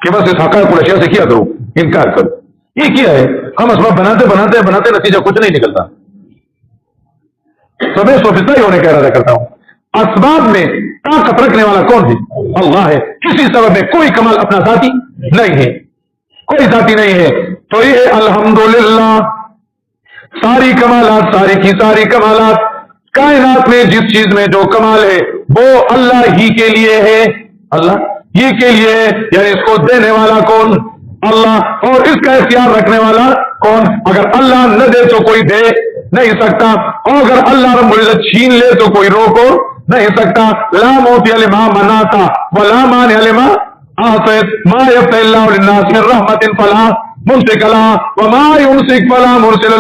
کہ بس اس حقائق کو اشیاء سے کیا کرو، انکار کرو۔ یہ کیا ہے، ہم اسباب بناتے نتیجہ کچھ نہیں نکلتا۔ تو میں سوفسطائی ہونے کا ارادہ کرتا ہوں۔ اسباب میں طاقت رکھنے والا کون ہے؟ اللہ ہے۔ کسی سبب میں کوئی کمال اپنا ذاتی نہیں ہے، کوئی ذاتی نہیں ہے۔ تو یہ الحمدللہ ساری کمالات کائنات میں جس چیز میں جو کمال ہے وہ اللہ ہی کے لیے ہے، اللہ ہی کے لیے ہے، یعنی اس کو دینے والا کون؟ اللہ، اور اس کا اختیار رکھنے والا کون؟ اگر اللہ نہ دے تو کوئی دے نہیں سکتا، اور اگر اللہ رب العزت چھین لے تو کوئی روکو نہیں سکتا۔ لا موتی لما مناتا ولا مانع لما اعطیت، ما یفتح اللہ للناس من رحمت فلا ممسک لها وما یمسک فلا مرسل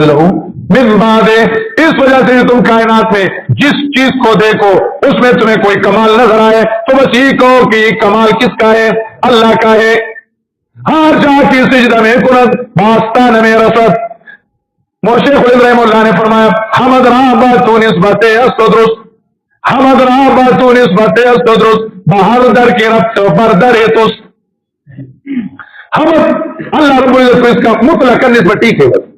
له من بعدہ۔ اس وجہ سے تم کائنات میں جس چیز کو دیکھو اس میں تمہیں کوئی کمال نظر آئے تو بس یہ کہو کہ یہ کمال کس کا ہے؟ اللہ کا ہے۔ ہر جا کی سجدہ میں کنت باستان میں رسد، شیخ ابراہیم اللہ نے فرمایا حمد رابط نسبت استدرست، حمد رابط نسبت استدرست بہر در کے رب تو بردر توست۔ حمد اللہ رب العزت کو اس کا مطلق نسبت ٹھیک ہے بس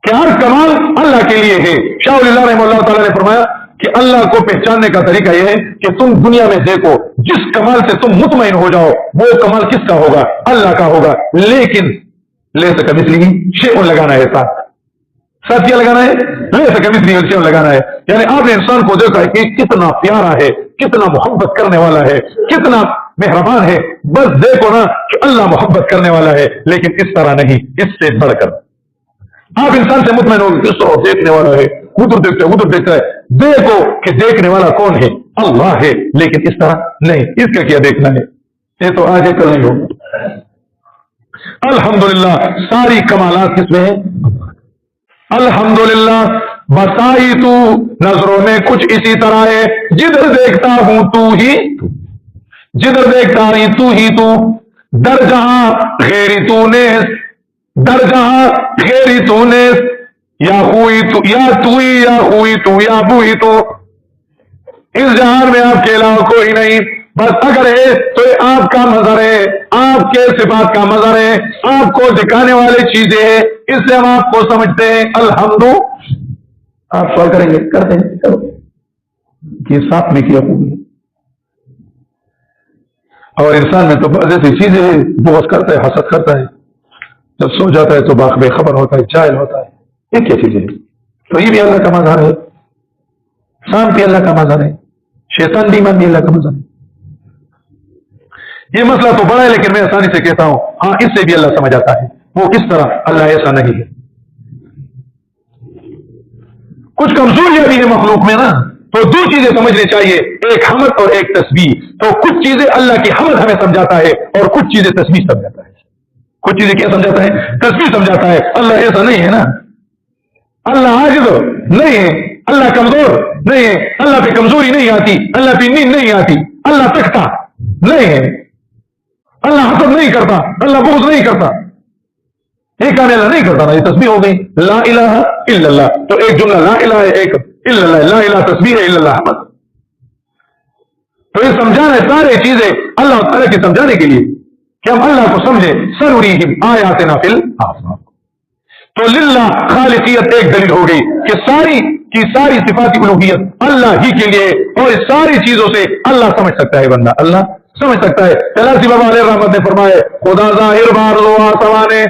کہ ہر کمال اللہ کے لیے ہے۔ شاہ اللہ رحمہ اللہ تعالیٰ نے فرمایا کہ اللہ کو پہچاننے کا طریقہ یہ ہے کہ تم دنیا میں دیکھو جس کمال سے تم مطمئن ہو جاؤ وہ کمال کس کا ہوگا؟ اللہ کا ہوگا، لیکن لیس کمثلہ شیء لگانا ہے، ساتھ کیا لگانا ہے؟ لیس کمثلہ شیء لگانا ہے۔ یعنی آپ نے انسان کو دیکھا ہے کہ کتنا پیارا ہے، کتنا محبت کرنے والا ہے، کتنا مہربان ہے، بس دیکھو نا کہ اللہ محبت کرنے والا ہے، لیکن اس طرح نہیں، اس سے بڑھ کر آپ انسان سے مطمئن ہو کہ دیکھنے والا ہے، ادھر دیکھتا ہے، دیکھو کہ دیکھنے والا کون ہے؟ اللہ ہے، لیکن اس طرح نہیں، اس کا کیا دیکھنا ہے؟ یہ تو آج کل نہیں ہوگا۔ الحمدللہ ساری کمالات کس میں ہیں؟ الحمدللہ بتائی تو نظروں میں کچھ اسی طرح ہے، جدھر دیکھتا ہوں تو ہی، جدھر دیکھتا ہی تو، در جہاں غیری تو نے، در جہاں غیری تو نے، یا ہوئی تو یا توئی یا ہوئی تو یا بوئی تو، اس جہان میں آپ کے علاوہ کوئی نہیں، بس اگر ہے تو یہ آپ کا مظہر ہے، آپ کے صفات کا مظہر ہے، آپ کو دکھانے والی چیزیں ہیں، اس سے ہم آپ کو سمجھتے ہیں الحمد۔ آپ سوال کریں گے، کرتے ہیں، کرو کہ ساتھ میں کیا خوبی ہے، اور انسان میں تو بعض ایسی چیزیں ہیں، بغض کرتا ہے، حسد کرتا ہے، جب سو جاتا ہے تو بے خبر ہوتا ہے، جاہل ہوتا ہے، یہ کیا چیزیں ہیں؟ تو یہ بھی اللہ کا مظہر ہے، شام بھی اللہ کا مظہر ہے، شیطان بھی ایمان بھی اللہ کا مظہر ہے۔ یہ مسئلہ تو بڑا ہے لیکن میں آسانی سے کہتا ہوں، ہاں اس سے بھی اللہ سمجھ آتا ہے، وہ کس طرح؟ اللہ ایسا نہیں ہے، کچھ کمزوریاں بھی ہیں مخلوق میں نا، تو دو چیزیں سمجھنی چاہیے، ایک حمد اور ایک تسبیح۔ تو کچھ چیزیں اللہ کی حمد ہمیں سمجھاتا ہے اور کچھ چیزیں تسبیح سمجھاتا ہے۔ کچھ چیزیں کیا سمجھاتا ہے؟ تسبیح سمجھاتا ہے۔ اللہ ایسا نہیں ہے نا، اللہ عاجز نہیں ہے، اللہ کمزور نہیں ہے، اللہ پہ کمزوری نہیں آتی، اللہ پہ نیند نہیں آتی، اللہ تکتا نہیں ہے، اللہ حسد نہیں کرتا، اللہ بغض نہیں کرتا، ایک کام اللہ نہیں کرتا نا، یہ تسبیح ہو گئی لا الہ الا اللہ۔ تو ایک جملہ لا الہ ہے، ایک الا اللہ، لا الہ تسبیح ہے، الا اللہ حمد۔ تو یہ سمجھانا ہے سارے چیزیں اللہ تعالیٰ کی سمجھانے کے لیے کہ ہم اللہ کو سمجھے۔ سنریہم آیاتنا فی الآفاق۔ تو للہ خالقیت ایک دلیل ہو گئی کہ ساری کی ساری صفات الوہیت اللہ ہی کے لیے، اور اس ساری چیزوں سے اللہ سمجھ سکتا ہے، بندہ اللہ سمجھ سکتا ہے۔ تلاسی بابا علیہ رحمت نے فرمائے خدا ظاہر بار زوا سوانے،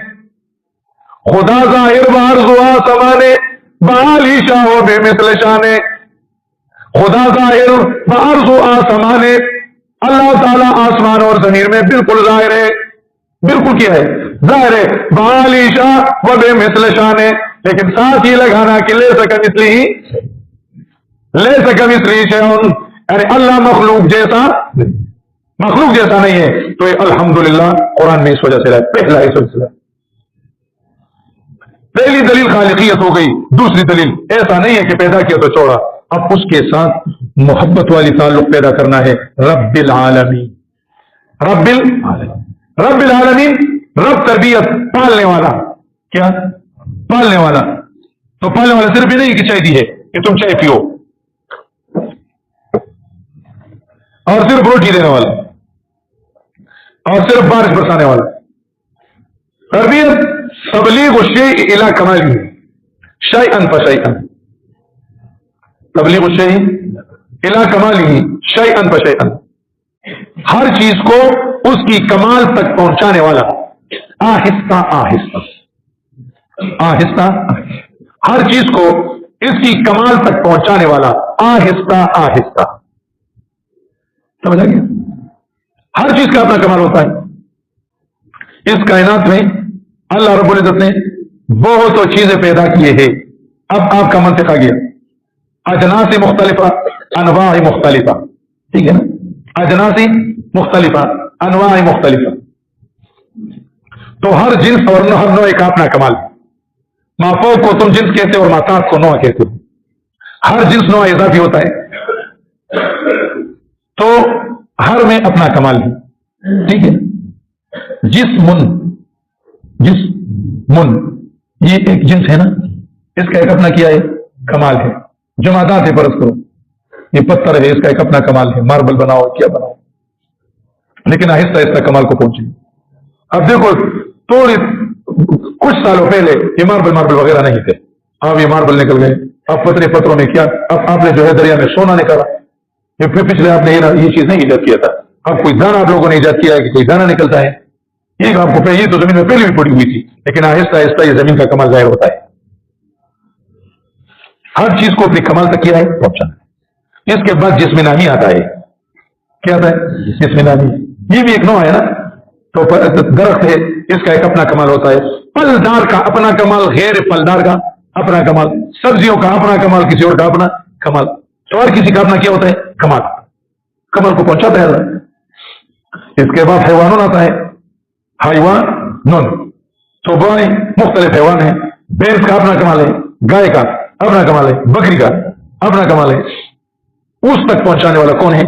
خدا ظاہر بار زوا سوانے بالی شاہ بے مثل شانے، خدا ظاہر بار زوا سوانے، اللہ تعالیٰ آسمان اور زمین میں بالکل ظاہر ہے، بالکل کیا ہے؟ ظاہر ہے، بالی شاہ و بے مثل شانے، لیکن ساتھ ہی لگانا کہ لے سکا مثلی شیئن، یعنی اللہ مخلوق جیسا نہیں ہے۔ تو یہ الحمدللہ قرآن میں اس وجہ سے پہلا اس وجہ سے پہلی دلیل خالقیت ہو گئی۔ دوسری دلیل ایسا نہیں ہے کہ پیدا کیا تو چھوڑا، اب اس کے ساتھ محبت والی تعلق پیدا کرنا ہے۔ رب العالمین، رب العالمین، رب تربیت، پالنے والا، کیا پالنے والا؟ تو پالنے والا صرف یہ نہیں کہ چائے دی ہے کہ تم چائے پیو، اور صرف روٹی دینے والا، اور صرف بارش برسانے والا۔ تربیت تبلیغ الشیء الی کمالہ شیئا فشیئا، تبلیغ الشیء الی کمالہ شیئا فشیئا، ہر چیز کو اس کی کمال تک پہنچانے والا، آہستہ آہستہ آہستہ، ہر چیز کو اس کی کمال تک پہنچانے والا، آہستہ آہستہ، سمجھ آ گیا؟ ہر چیز کا اپنا کمال ہوتا ہے۔ اس کائنات میں اللہ رب العزت نے بہت چیزیں پیدا کیے ہیں۔ اب آپ کا منطق آ گیا، اجناس مختلفہ، انواع مختلفہ، ٹھیک ہے نا؟ اجناس مختلفہ، انواع مختلفہ، تو ہر جنس اور ہر نوع کا اپنا کمال ہے۔ ما فوق کو تم جنس کہتے ہو اور ما تحت کو نوع کہتے ہو، ہر جنس نوع اضافی ہوتا ہے، تو ہر میں اپنا کمال ہے، ٹھیک ہے؟ جسم یہ ایک جنس ہے نا، اس کا ایک اپنا کیا ہے؟ کمال ہے۔ جمادات ہے، فرض کرو یہ پتھر ہے، اس کا ایک اپنا کمال ہے، ماربل بناؤ کیا بناؤ، لیکن آہستہ آہستہ کمال کو پہنچے۔ اب دیکھو تھوڑی کچھ سالوں پہلے یہ ماربل وغیرہ نہیں تھے، اب یہ ماربل نکل گئے، اب پتھروں میں کیا، اب آپ نے جو ہے دریا میں سونا نکالا، یہ پھر پچھلے آپ نے یہ چیز نہیں ایجاد کیا تھا، اب کوئی دانا آپ لوگوں نے ایجاد کیا ہے کہ کوئی دانا نکلتا ہے، یہ آپ کو یہ تو زمین میں پہلے بھی پڑی ہوئی تھی، لیکن آہستہ آہستہ یہ زمین کا کمال ظاہر ہوتا ہے۔ ہر چیز کو اپنی کمال تک کیا ہے؟ پہنچانا۔ اس کے بعد جسم نامی آتا ہے، کیا آتا ہے؟ جسم نامی، یہ بھی ایک نوع ہے نا، تو درخت ہے، اس کا ایک اپنا کمال ہوتا ہے۔ پھلدار کا اپنا کمال، غیر پھلدار کا اپنا کمال، سبزیوں کا اپنا کمال، کسی اور کا اپنا کمال، تو ہر کسی کا اپنا کیا ہوتا ہے؟ کمال کو پہنچاتا ہے اللہ۔ اس کے بعد حیوانون آتا ہے، حیوانون، تو بڑے مختلف حیوان ہیں، بھینس کا اپنا کمال ہے، گائے کا اپنا کمال ہے، بکری کا اپنا کمال ہے، اس تک پہنچانے والا کون ہے؟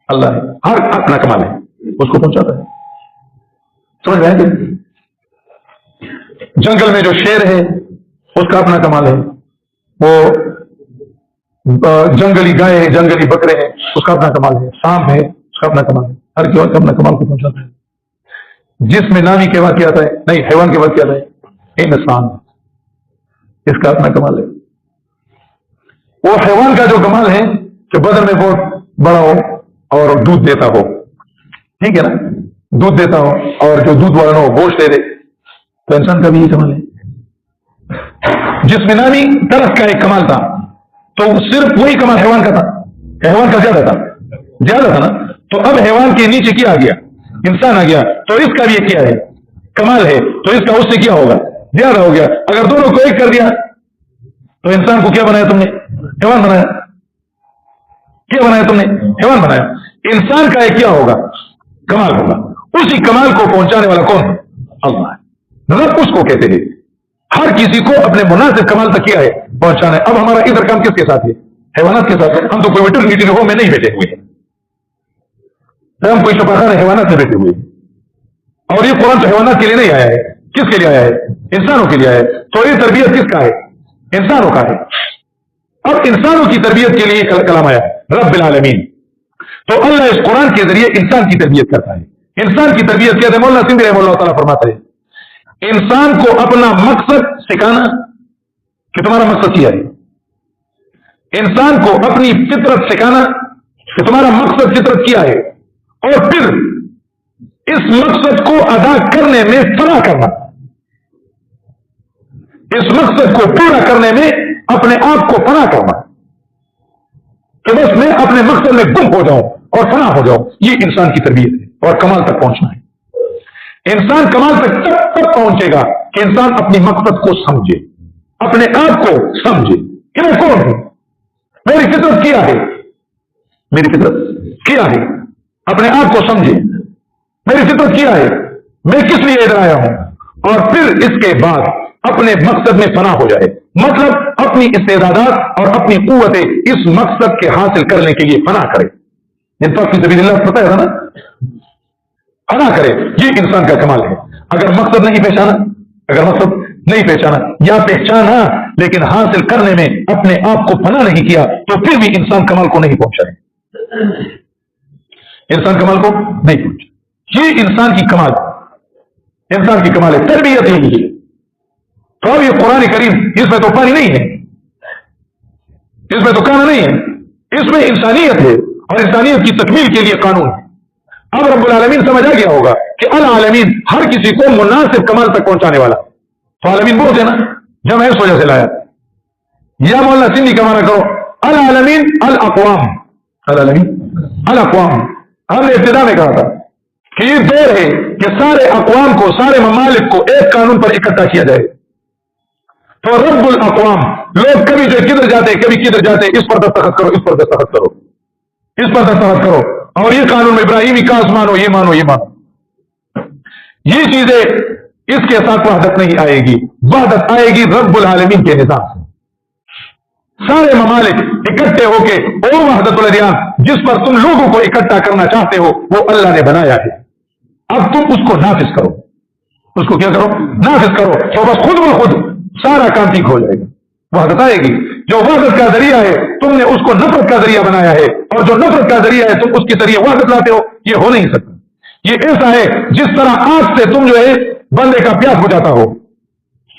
اللہ ہے، ہر اپنا کمال ہے، اس کو پہنچاتا ہے۔ سمجھ رہے ہیں؟ جنگل میں جو شیر ہے اس کا اپنا کمال ہے، وہ جنگلی گائے ہے، جنگلی بکرے ہیں، اس کا اپنا کمال ہے، سانپ ہے، اس کا اپنا کمال ہے، ہر کی اپنا کمال کو پہنچاتا ہے۔ جس میں نامی کے بعد کیا آتا ہے؟ نہیں، حیوان کے بعد کیا آتا ہے؟ انسان، اس کا اپنا کمال ہے۔ وہ حیوان کا جو کمال ہے کہ بدن میں بہت بڑا ہو اور دودھ دیتا ہو، ٹھیک ہے نا، دودھ دیتا ہو اور جو دودھ والا ہو گوشت دے دے، تو انسان کا بھی یہ کمال ہے۔ جس میں نامی طرف کا ایک کمال تھا، تو صرف وہی کمال حیوان کا تھا، حیوان کا زیادہ تھا نا، تو اب حیوان کے نیچے کیا آ گیا؟ انسان آ گیا، تو اس کا بھی کیا ہے؟ کمال ہے، تو اس کا اس سے کیا ہوگا؟ زیادہ ہو گیا۔ اگر دونوں کو ایک کر دیا تو انسان کو کیا بنایا تم نے؟ حیوان بنایا. کیا بنایا تم نے؟ حیوان بنایا. انسان کا کیا ہوگا؟ کمال ہوگا. اسی کمال کو پہنچانے والا کون؟ اللہ ہے. رب اس کو کہتے ہیں. ہر کسی کو اپنے مناسب کمال تک کیا ہے پہنچانا ہے. اب ہمارا ادھر کام کس کے ساتھ ہے؟ حیوانات کے ساتھ. ہم تو کوئی ویٹرنیٹی ہو میں نہیں بیٹھے ہوئے ہیں, ہم کوئی شفاخانہ حیوانات سے بیٹھے ہوئے ہیں. اور یہ قرآن تو حیوانات کے لیے نہیں آیا ہے. کس کے لیے آیا ہے؟ انسانوں کے لیے آیا ہے. تو یہ تربیت کس کا ہے؟ انسانوں کا ہے. اب انسانوں کی تربیت کے لیے کلام آیا رب العالمین. تو اللہ اس قرآن کے ذریعے انسان کی تربیت کرتا ہے. انسان کی تربیت کیا ہے؟ مولانا سندھی رحمہ اللہ تعالیٰ فرماتا ہے انسان کو اپنا مقصد سکھانا کہ تمہارا مقصد کیا ہے. انسان کو اپنی فطرت سکھانا کہ تمہارا مقصد فطرت کیا ہے, اور پھر اس مقصد کو ادا کرنے میں فنا کرنا, اس مقصد کو پورا کرنے میں اپنے آپ کو فنا کرنا کہ بس میں اپنے مقصد میں گم ہو جاؤں اور فنا ہو جاؤں. یہ انسان کی تربیت ہے اور کمال تک پہنچنا ہے. انسان کمال تک تب پہنچے گا کہ انسان اپنی مقصد کو سمجھے, اپنے آپ کو سمجھے کہ میں کون ہوں, میری فطرت کیا ہے, میری فطرت کیا ہے. اپنے آپ کو سمجھے میری فطرت کیا ہے, میں کس لیے ادھر آیا ہوں, اور پھر اس کے بعد اپنے مقصد میں فنا ہو جائے. مطلب اپنی استعدادات اور اپنی قوتیں اس مقصد کے حاصل کرنے کے لیے فنا کرے. انفاق فی سبیل اللہ پتہ ہے نا, فنا کرے. یہ انسان کا کمال ہے. اگر مقصد نہیں پہچانا, اگر مقصد نہیں پہچانا یا پہچانا لیکن حاصل کرنے میں اپنے آپ کو فنا نہیں کیا تو پھر بھی انسان کمال کو نہیں پہنچا ہے. انسان کمال کو نہیں پہنچا. یہ انسان کی کمال, انسان کی کمال ہے. تربیت یہی ہے. تو یہ قرآن کریم اس میں تو پانی نہیں ہے, اس میں تو کانا نہیں ہے, اس میں انسانیت ہے اور انسانیت کی تکمیل کے لیے قانون ہے. اب رب العالمین سمجھ آ گیا ہوگا کہ العالمین ہر کسی کو مناسب کمال تک پہنچانے والا. تو عالمین بولتے ہیں نا, جب میں اس وجہ سے لایا. یا مولانا سندھی کا معنی کرو العالمین الاقوام, العالمین الاقوام. ہم نے ابتدا میں کہا تھا کہ یہ دور ہے کہ سارے اقوام کو, سارے ممالک کو ایک قانون پر اکٹھا کیا جائے. تو رب الاقوام, لوگ کبھی جو کدھر جاتے کبھی کدھر جاتے, اس پر دستخط کرو, اس پر دستخط کرو, اس پر دستخط کرو, اور یہ قانون ابراہیمی کا مانو, یہ مانو, یہ مانو. یہ چیزیں اس کے ساتھ وحدت نہیں آئے گی. وحدت آئے گی رب العالمین کے نظام سے. سارے ممالک اکٹھے ہو کے وہ وحدت الادیان جس پر تم لوگوں کو اکٹھا کرنا چاہتے ہو وہ اللہ نے بنایا ہے. اب تم اس کو نافذ کرو, اس کو کیا کرو, نافذ کرو, تو بس خود بخود سارا کام ٹھیک ہو جائے گا. وحدت آئے گی. جو وحدت کا ذریعہ ہے تم نے اس کو نفرت کا ذریعہ بنایا ہے, اور جو نفرت کا ذریعہ ہے تم اس کے ذریعے وحدت لاتے ہو. یہ ہو نہیں سکتا. یہ ایسا ہے جس طرح آگ سے تم جو ہے بندے کا پیاس بجھاتا ہو,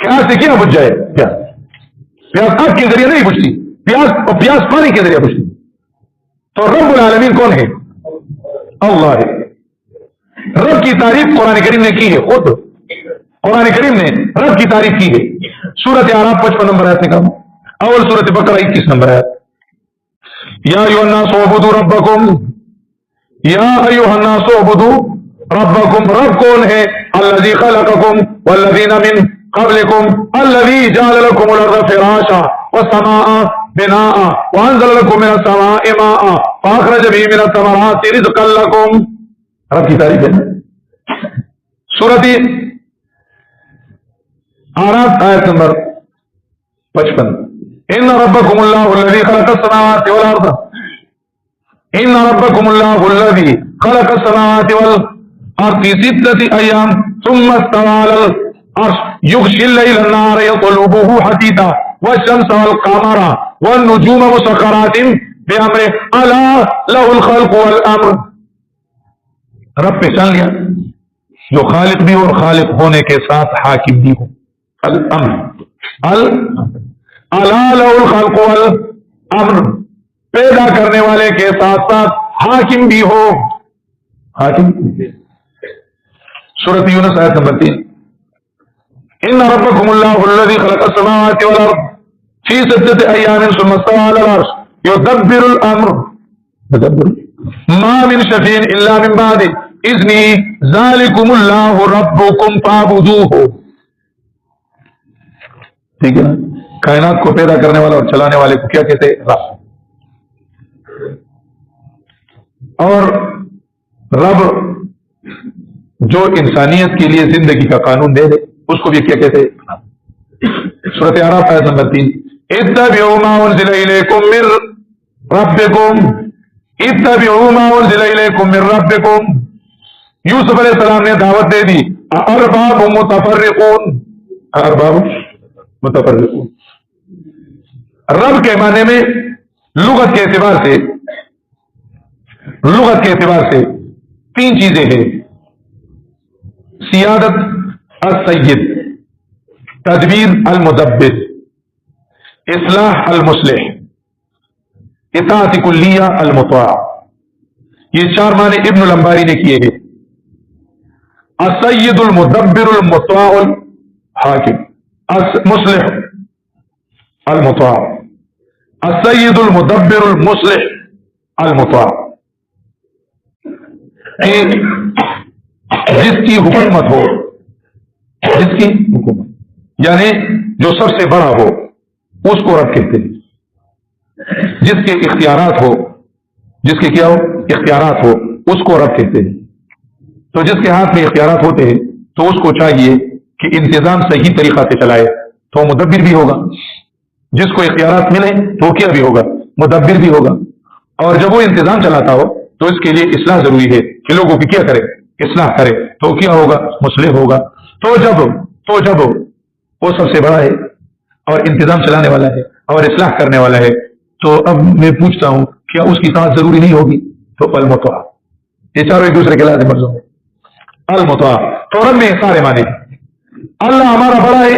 کہ آگ سے کیا بجھ جائے پیاس, پیاس آگ کے ذریعے نہیں بجھتی, پیاس اور پیاس پانی کے ذریعے بجھتی. تو رب العالمین کون ہے؟ اللہ ہے. رب کی تعریف قرآن کریم نے کی ہے. خود قرآن کریم نے رب کی تعریف کی ہے. سورۃ اعراف 55 نمبر آیت نکالو, اول سورۃ بقرہ 21 نمبر آیت. یا ایھا الناس اعبدوا ربکم, یا ایھا الناس اعبدوا ربکم. رب کون ہے؟ الذی خلقکم والذین من قبلکم الذی جعل لکم الارض فراشا والسماء بناء وانزل لکم من السماء ماء فاخرج به من الثمرات رزقا لکم. رب کی تعریف ہے. سورۃ اعراف آیت نمبر 55. ان ربکم اللہ الذی خلق السماوات والارض, ان ربکم اللہ الذی خلق السماوات والارض فی ستۃ ایام ثم استوى علی العرش یغشی اللیل النہار یطلبہ حثیثا والشمس والقمر والنجوم مسخرات بامرہ الا لہ الخلق والامر. رب پہچان لیا جو خالق بھی اور خالق ہونے کے ساتھ حاکم بھی ہو. الامر الا لہ الخلق والامر, پیدا کرنے والے کے ساتھ ساتھ حاکم بھی ہو. حاکم. سورۃ یونس آیت نمبر 3. ان ربکم اللہ الذی خلق السماوات والارض فی ستۃ ایام ثم استوى علی العرش یدبر الامر ما من شفیع الا من بعد اذنہ ذالکم اللہ ربکم فاعبدوہ. ٹھیک ہے نا. کائنات کو پیدا کرنے والا اور چلانے والے کو کیا کہتے ہیں؟ رب. اور رب جو انسانیت کے لیے زندگی کا قانون دے دے اس کو بھی کیا کہتے ہیں؟ سورۃ اعراف آیت نمبر 3. اتبعوا ما انزل الیکم من ربکم اتبعوا ما انزل الیکم من ربکم. یوسف علیہ السلام نے دعوت دے دی ارباب متفرقون. ارباب متفرقون رب کے معنی میں لغت کے اعتبار سے 3 چیزیں ہیں. سیادت السید، تدبیر المدبر، اصلاح المصلح، اطاعت کلیہ المطاع. یہ 4 معنی ابن الانباری نے کیے ہیں. السید المدبر المطاع الحاکم، المصلح المطاع، السید المدبر المصلح المطاع. جس کی حکومت ہو، جس کی حکومت یعنی جو سب سے بڑا ہو اس کو رب کہتے ہیں. جس کے اختیارات ہو، جس کے کیا ہو اختیارات ہو اس کو رب کہتے ہیں. تو جس کے ہاتھ میں اختیارات ہوتے ہیں تو اس کو چاہیے کہ انتظام صحیح طریقہ سے چلائے تو مدبر بھی ہوگا. جس کو اختیارات ملے تو کیا بھی ہوگا؟ مدبر بھی ہوگا. اور جب وہ انتظام چلاتا ہو تو اس کے لیے اصلاح ضروری ہے کہ لوگوں کی کیا کرے؟ اصلاح کرے. تو کیا ہوگا؟ مصلح ہوگا. تو جب وہ سب سے بڑا ہے اور انتظام چلانے والا ہے اور اصلاح کرنے والا ہے تو اب میں پوچھتا ہوں کیا اس کی اطاعت ضروری نہیں ہوگی؟ تو المطاع. یہ چاروں ایک دوسرے کے لازم مرزوں میں. المطاع تو رب میں سارے معنی. اللہ ہمارا بڑا ہے،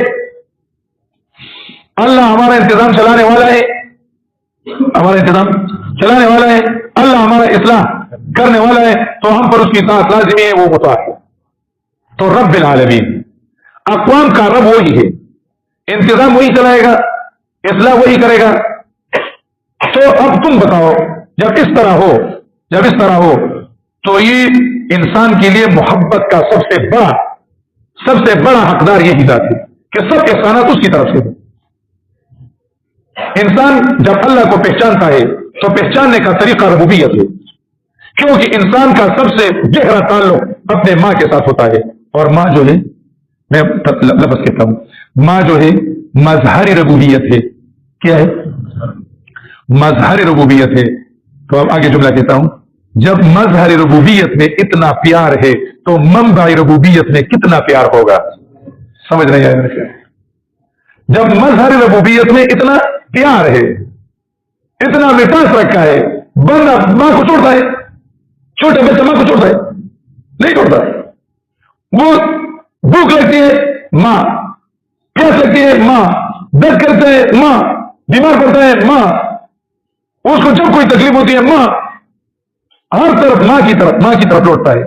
اللہ ہمارا انتظام چلانے والا ہے، اللہ ہمارا اصلاح کرنے والا ہے تو ہم پر اس کی اطاعت لازمی ہے، وہ مطاع ہے. تو رب العالمین اقوام کا رب وہی ہے، انتظام وہی چلائے گا، اصلاح وہی کرے گا. تو اب تم بتاؤ جب اس طرح ہو تو یہ انسان کے لیے محبت کا سب سے بڑا حقدار یہی ذات ہے کہ سب احسانات اس کی طرف سے. انسان جب اللہ کو پہچانتا ہے تو پہچاننے کا طریقہ ربوبیت ہے، کیونکہ انسان کا سب سے گہرا تعلق اپنے ماں کے ساتھ ہوتا ہے. اور ماں جو ہے، میں لفظ کہتا ہوں، ماں جو ہے مظہر ربوبیت ہے. کیا ہے؟ مظہر ربوبیت ہے. تو اب آگے جملہ کہتا ہوں، جب مظہر ربوبیت میں اتنا پیار ہے تو منبع ربوبیت میں کتنا پیار ہوگا؟ سمجھ نہیں آیا؟ جب مظہر ربوبیت میں اتنا پیار ہے، اتنا مٹاس رکھا ہے، بندہ ماں کو چھوڑتا ہے؟ چھوٹے بچہ ماں کو چھوڑتا ہے؟ نہیں چھوڑتا. وہ بھوک لگتی ہے ماں، پیاس لگتی ہے ماں، درد کرتا ہے ماں، بیمار پڑتا ہے ماں، اس کو جب کوئی تکلیف ہوتی ہے ماں، ہر طرف ماں کی طرف لوٹتا ہے.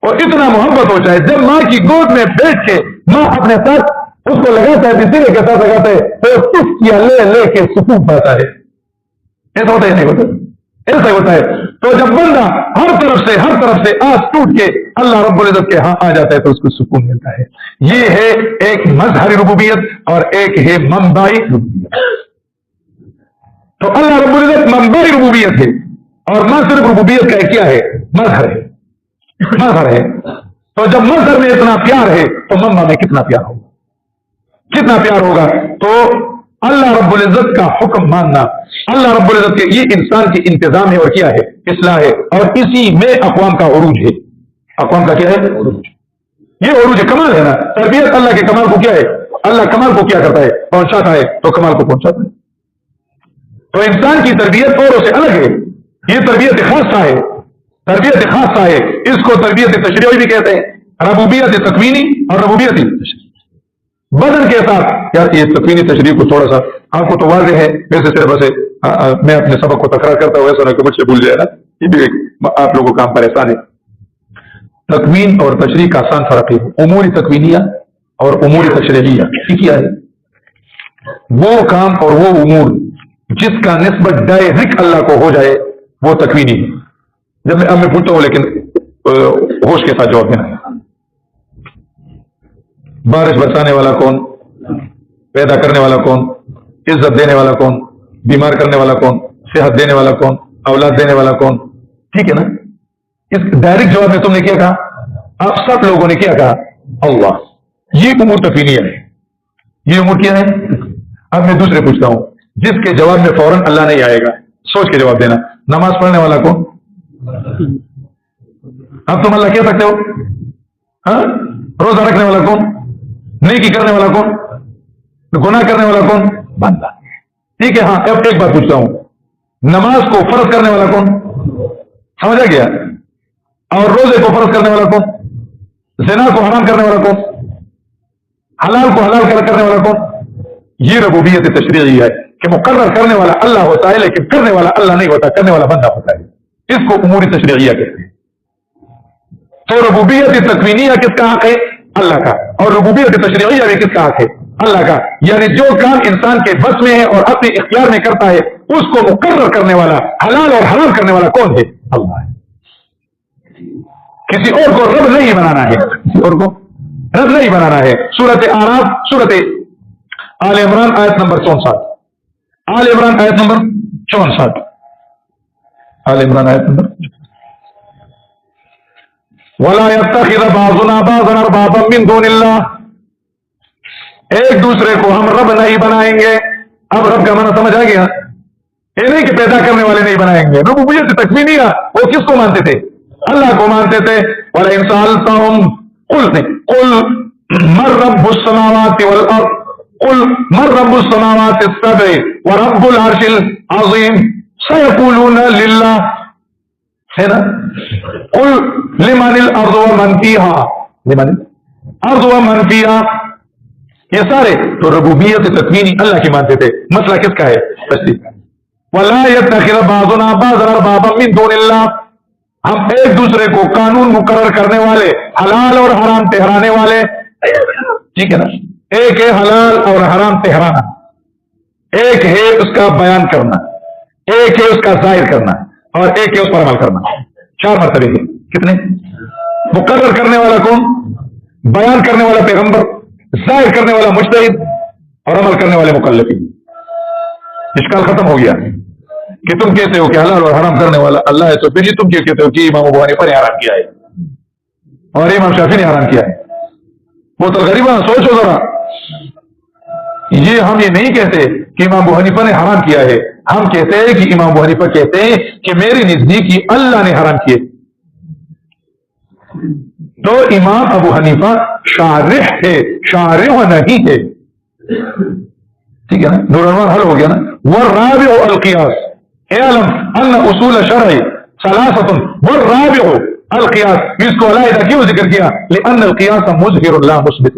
اور اتنا محبت ہو جائے جب ماں کی گود میں بیٹھ کے ماں اپنے ساتھ اس کو لگاتا ہے، سینے کے ساتھ لگاتا ہے تو کس کیا لے کے سکون پاتا ہے. ایسا ہوتا ہے نہیں ہوتا؟ ایسا ہوتا ہے. تو جب بندہ ہر طرف سے آس ٹوٹ کے اللہ رب العزت کے ہاں آ جاتا ہے تو اس کو سکون ملتا ہے. یہ ہے ایک مظہر ربوبیت اور ایک ہے منبع ربوبیت. تو اللہ رب العزت منبع ربوبیت ہے اور ماں صرف ربوبیت کا کیا ہے؟ مظہر ہے. تو جب مظہر میں اتنا پیار ہے تو منبع میں کتنا پیار ہوگا؟ تو اللہ رب العزت کا حکم ماننا، اللہ رب العزت کے یہ انسان کی انتظام ہے اور کیا ہے؟ اصلاح ہے. اور اسی میں اقوام کا عروج ہے. اقوام کا کیا ہے؟ عروج. یہ عروج ہے، کمال ہے نا. تربیت اللہ کے کمال کو کیا ہے؟ اللہ کمال کو کیا کرتا ہے؟ پہنچاتا ہے. تو کمال کو پہنچاتا ہے. تو انسان کی تربیت اوروں سے الگ ہے. یہ تربیت خاصہ ہے. اس کو تربیت تشریعی بھی کہتے ہیں. ربوبیت تکوینی اور ربوبیت تشریعی. بدن کے ساتھ یار یہ تکوینی تشریح کو تھوڑا سا آپ کو تو واضح ہے، ویسے صرف میں اپنے سبق کو تکرار کرتا ہوں، ایسا نہ کہ مجھ سے بھول جائے نا. یہ بھی ایک آپ لوگوں کا کام پریشان ہے. تکوین اور تشریح کا آسان فرق ہے. امور تکوینیہ اور امور تشریحیہ کیا ہے؟ وہ کام اور وہ امور جس کا نسبت ڈائریکٹ اللہ کو ہو جائے وہ تکوینی ہے. جب میں پوچھتا ہوں لیکن ہوش کے ساتھ جواب دینا ہے. بارش برسانے والا کون؟ پیدا کرنے والا کون؟ عزت دینے والا کون، بیمار کرنے والا کون، صحت دینے والا کون، اولاد دینے والا کون؟ ٹھیک ہے نا؟ اس ڈائریکٹ جواب میں تم نے کیا کہا؟ آپ سب لوگوں نے کیا کہا؟ اللہ. یہ امور تفینیہ ہے. یہ امور کیا ہے؟ اب میں دوسرے پوچھتا ہوں جس کے جواب میں فوراً اللہ نہیں آئے گا، سوچ کے جواب دینا. نماز پڑھنے والا کون؟ اب تم اللہ کہہ سکتے ہو؟ ہاں؟ روزہ رکھنے والا کون؟ نیکی کرنے والا کون؟ گناہ کرنے والا کون؟ بندہ. ٹھیک ہے. ہاں اب ایک بات پوچھتا ہوں، نماز کو فرض کرنے والا کون؟ سمجھا گیا؟ اور روزے کو فرض کرنے والا کون؟ زنا کو حرام کرنے والا کون؟ حلال کو حلال کرنے والا کون؟ یہ ربوبیت تشریعی ہے کہ مقرر کرنے والا اللہ ہوتا ہے لیکن کرنے والا اللہ نہیں ہوتا، کرنے والا بندہ ہوتا ہے. اس کو امور تشریعیہ کہتے ہیں. تو ربوبیت تکوینیہ کس کا حق ہے؟ اللہ کا. اور ربوبیت تشریعیہ بھی کس کا حق ہے؟ اللہ کا. یعنی جو کام انسان کے بس میں ہے اور اپنے اختیار میں کرتا ہے اس کو مقرر کرنے والا، حلال اور حرام کرنے والا کون ہے؟ اللہ ہے. کسی اور کو رب نہیں بنانا ہے، کسی اور کو رب نہیں بنانا ہے. سورۃ اعراف، سورۃ آل عمران آیت نمبر 64. آل عمران آیت نمبر 64. آل عمران آیت نمبر وَلَا يَتَّخِذَ بَعْضُنَا بَعْضًا أَرْبَابًا مِّن دُونِ اللَّهِ. ایک دوسرے کو ہم رب نہیں بنائیں گے. اب رب کا معنی سمجھ آ گیا؟ یہ نہیں کہ پیدا کرنے والے نہیں بنائیں گے. ربوبیت تکوینیہ وہ کس کو مانتے تھے؟ اللہ کو مانتے تھے. وَلَئِن سَأَلْتَهُمْ قُلْ مَن رَّبُّ السَّمَاوَاتِ وَالْأَرْضِ قُلْ مَن رَّبُّ السَّمَاوَاتِ السَّبْعِ وَرَبُّ الْعَرْشِ الْعَظِيمِ سَيَقُولُونَ لِلَّهِ. ہے نا؟ قُلْ لِمَنِ الْأَرْضُ وَمَنْ فِيهَا، لِمَنِ الْأَرْضُ وَمَنْ فِيهَا. یہ سارے تو ربوبیت تکوینی اللہ کی مانتے تھے. مسئلہ کس کا ہے؟ تصدیق. وَلَا يَتَّخِذَ بَعْضُنَا بَعْضًا أَرْبَابًا مِّن دُونِ اللَّهِ. ہم ایک دوسرے کو قانون مقرر کرنے والے، حلال اور حرام ٹھہرانے والے. ٹھیک ہے نا؟ ایک ہے حلال اور حرام ٹھہرانا، ایک ہے اس کا بیان کرنا، ایک ہے اس کا ظاہر کرنا، اور ایک ہے اس پر عمل کرنا. 4 مرتبے ہیں. کتنے؟ مقرر کرنے والا کون؟ بیان کرنے والا پیغمبر، ظاہر کرنے والا مجتہد، اور عمل کرنے والے مکلفین. اشکال ختم ہو گیا کہ تم کہتے ہو کہ حلال اور حرام کرنے والا اللہ ہے، تو پھر یہ تم کیا کہتے ہو کہ امام ابو حنیفہ نے حرام کیا ہے اور امام شافعی نے حرام کیا ہے؟ وہ تو غریباں سوچو ذرا. یہ ہم یہ نہیں کہتے کہ امام ابو حنیفہ نے حرام کیا ہے، ہم کہتے ہیں کہ امام ابو حنیفہ کہتے ہیں کہ میری نزدیکی اللہ نے حرام کیے. تو امام ابو حنیفہ شارح ہے، شارح نہیں ہے. ٹھیک ہے نا؟ نور انوار حل ہو گیا نا. والرابع القیاس. اعلم ان اصول شرع ثلاثه والرابع القیاس. اس کو علیحدہ کیوں ذکر کیا؟ لان القیاس مظہر لا مثبت.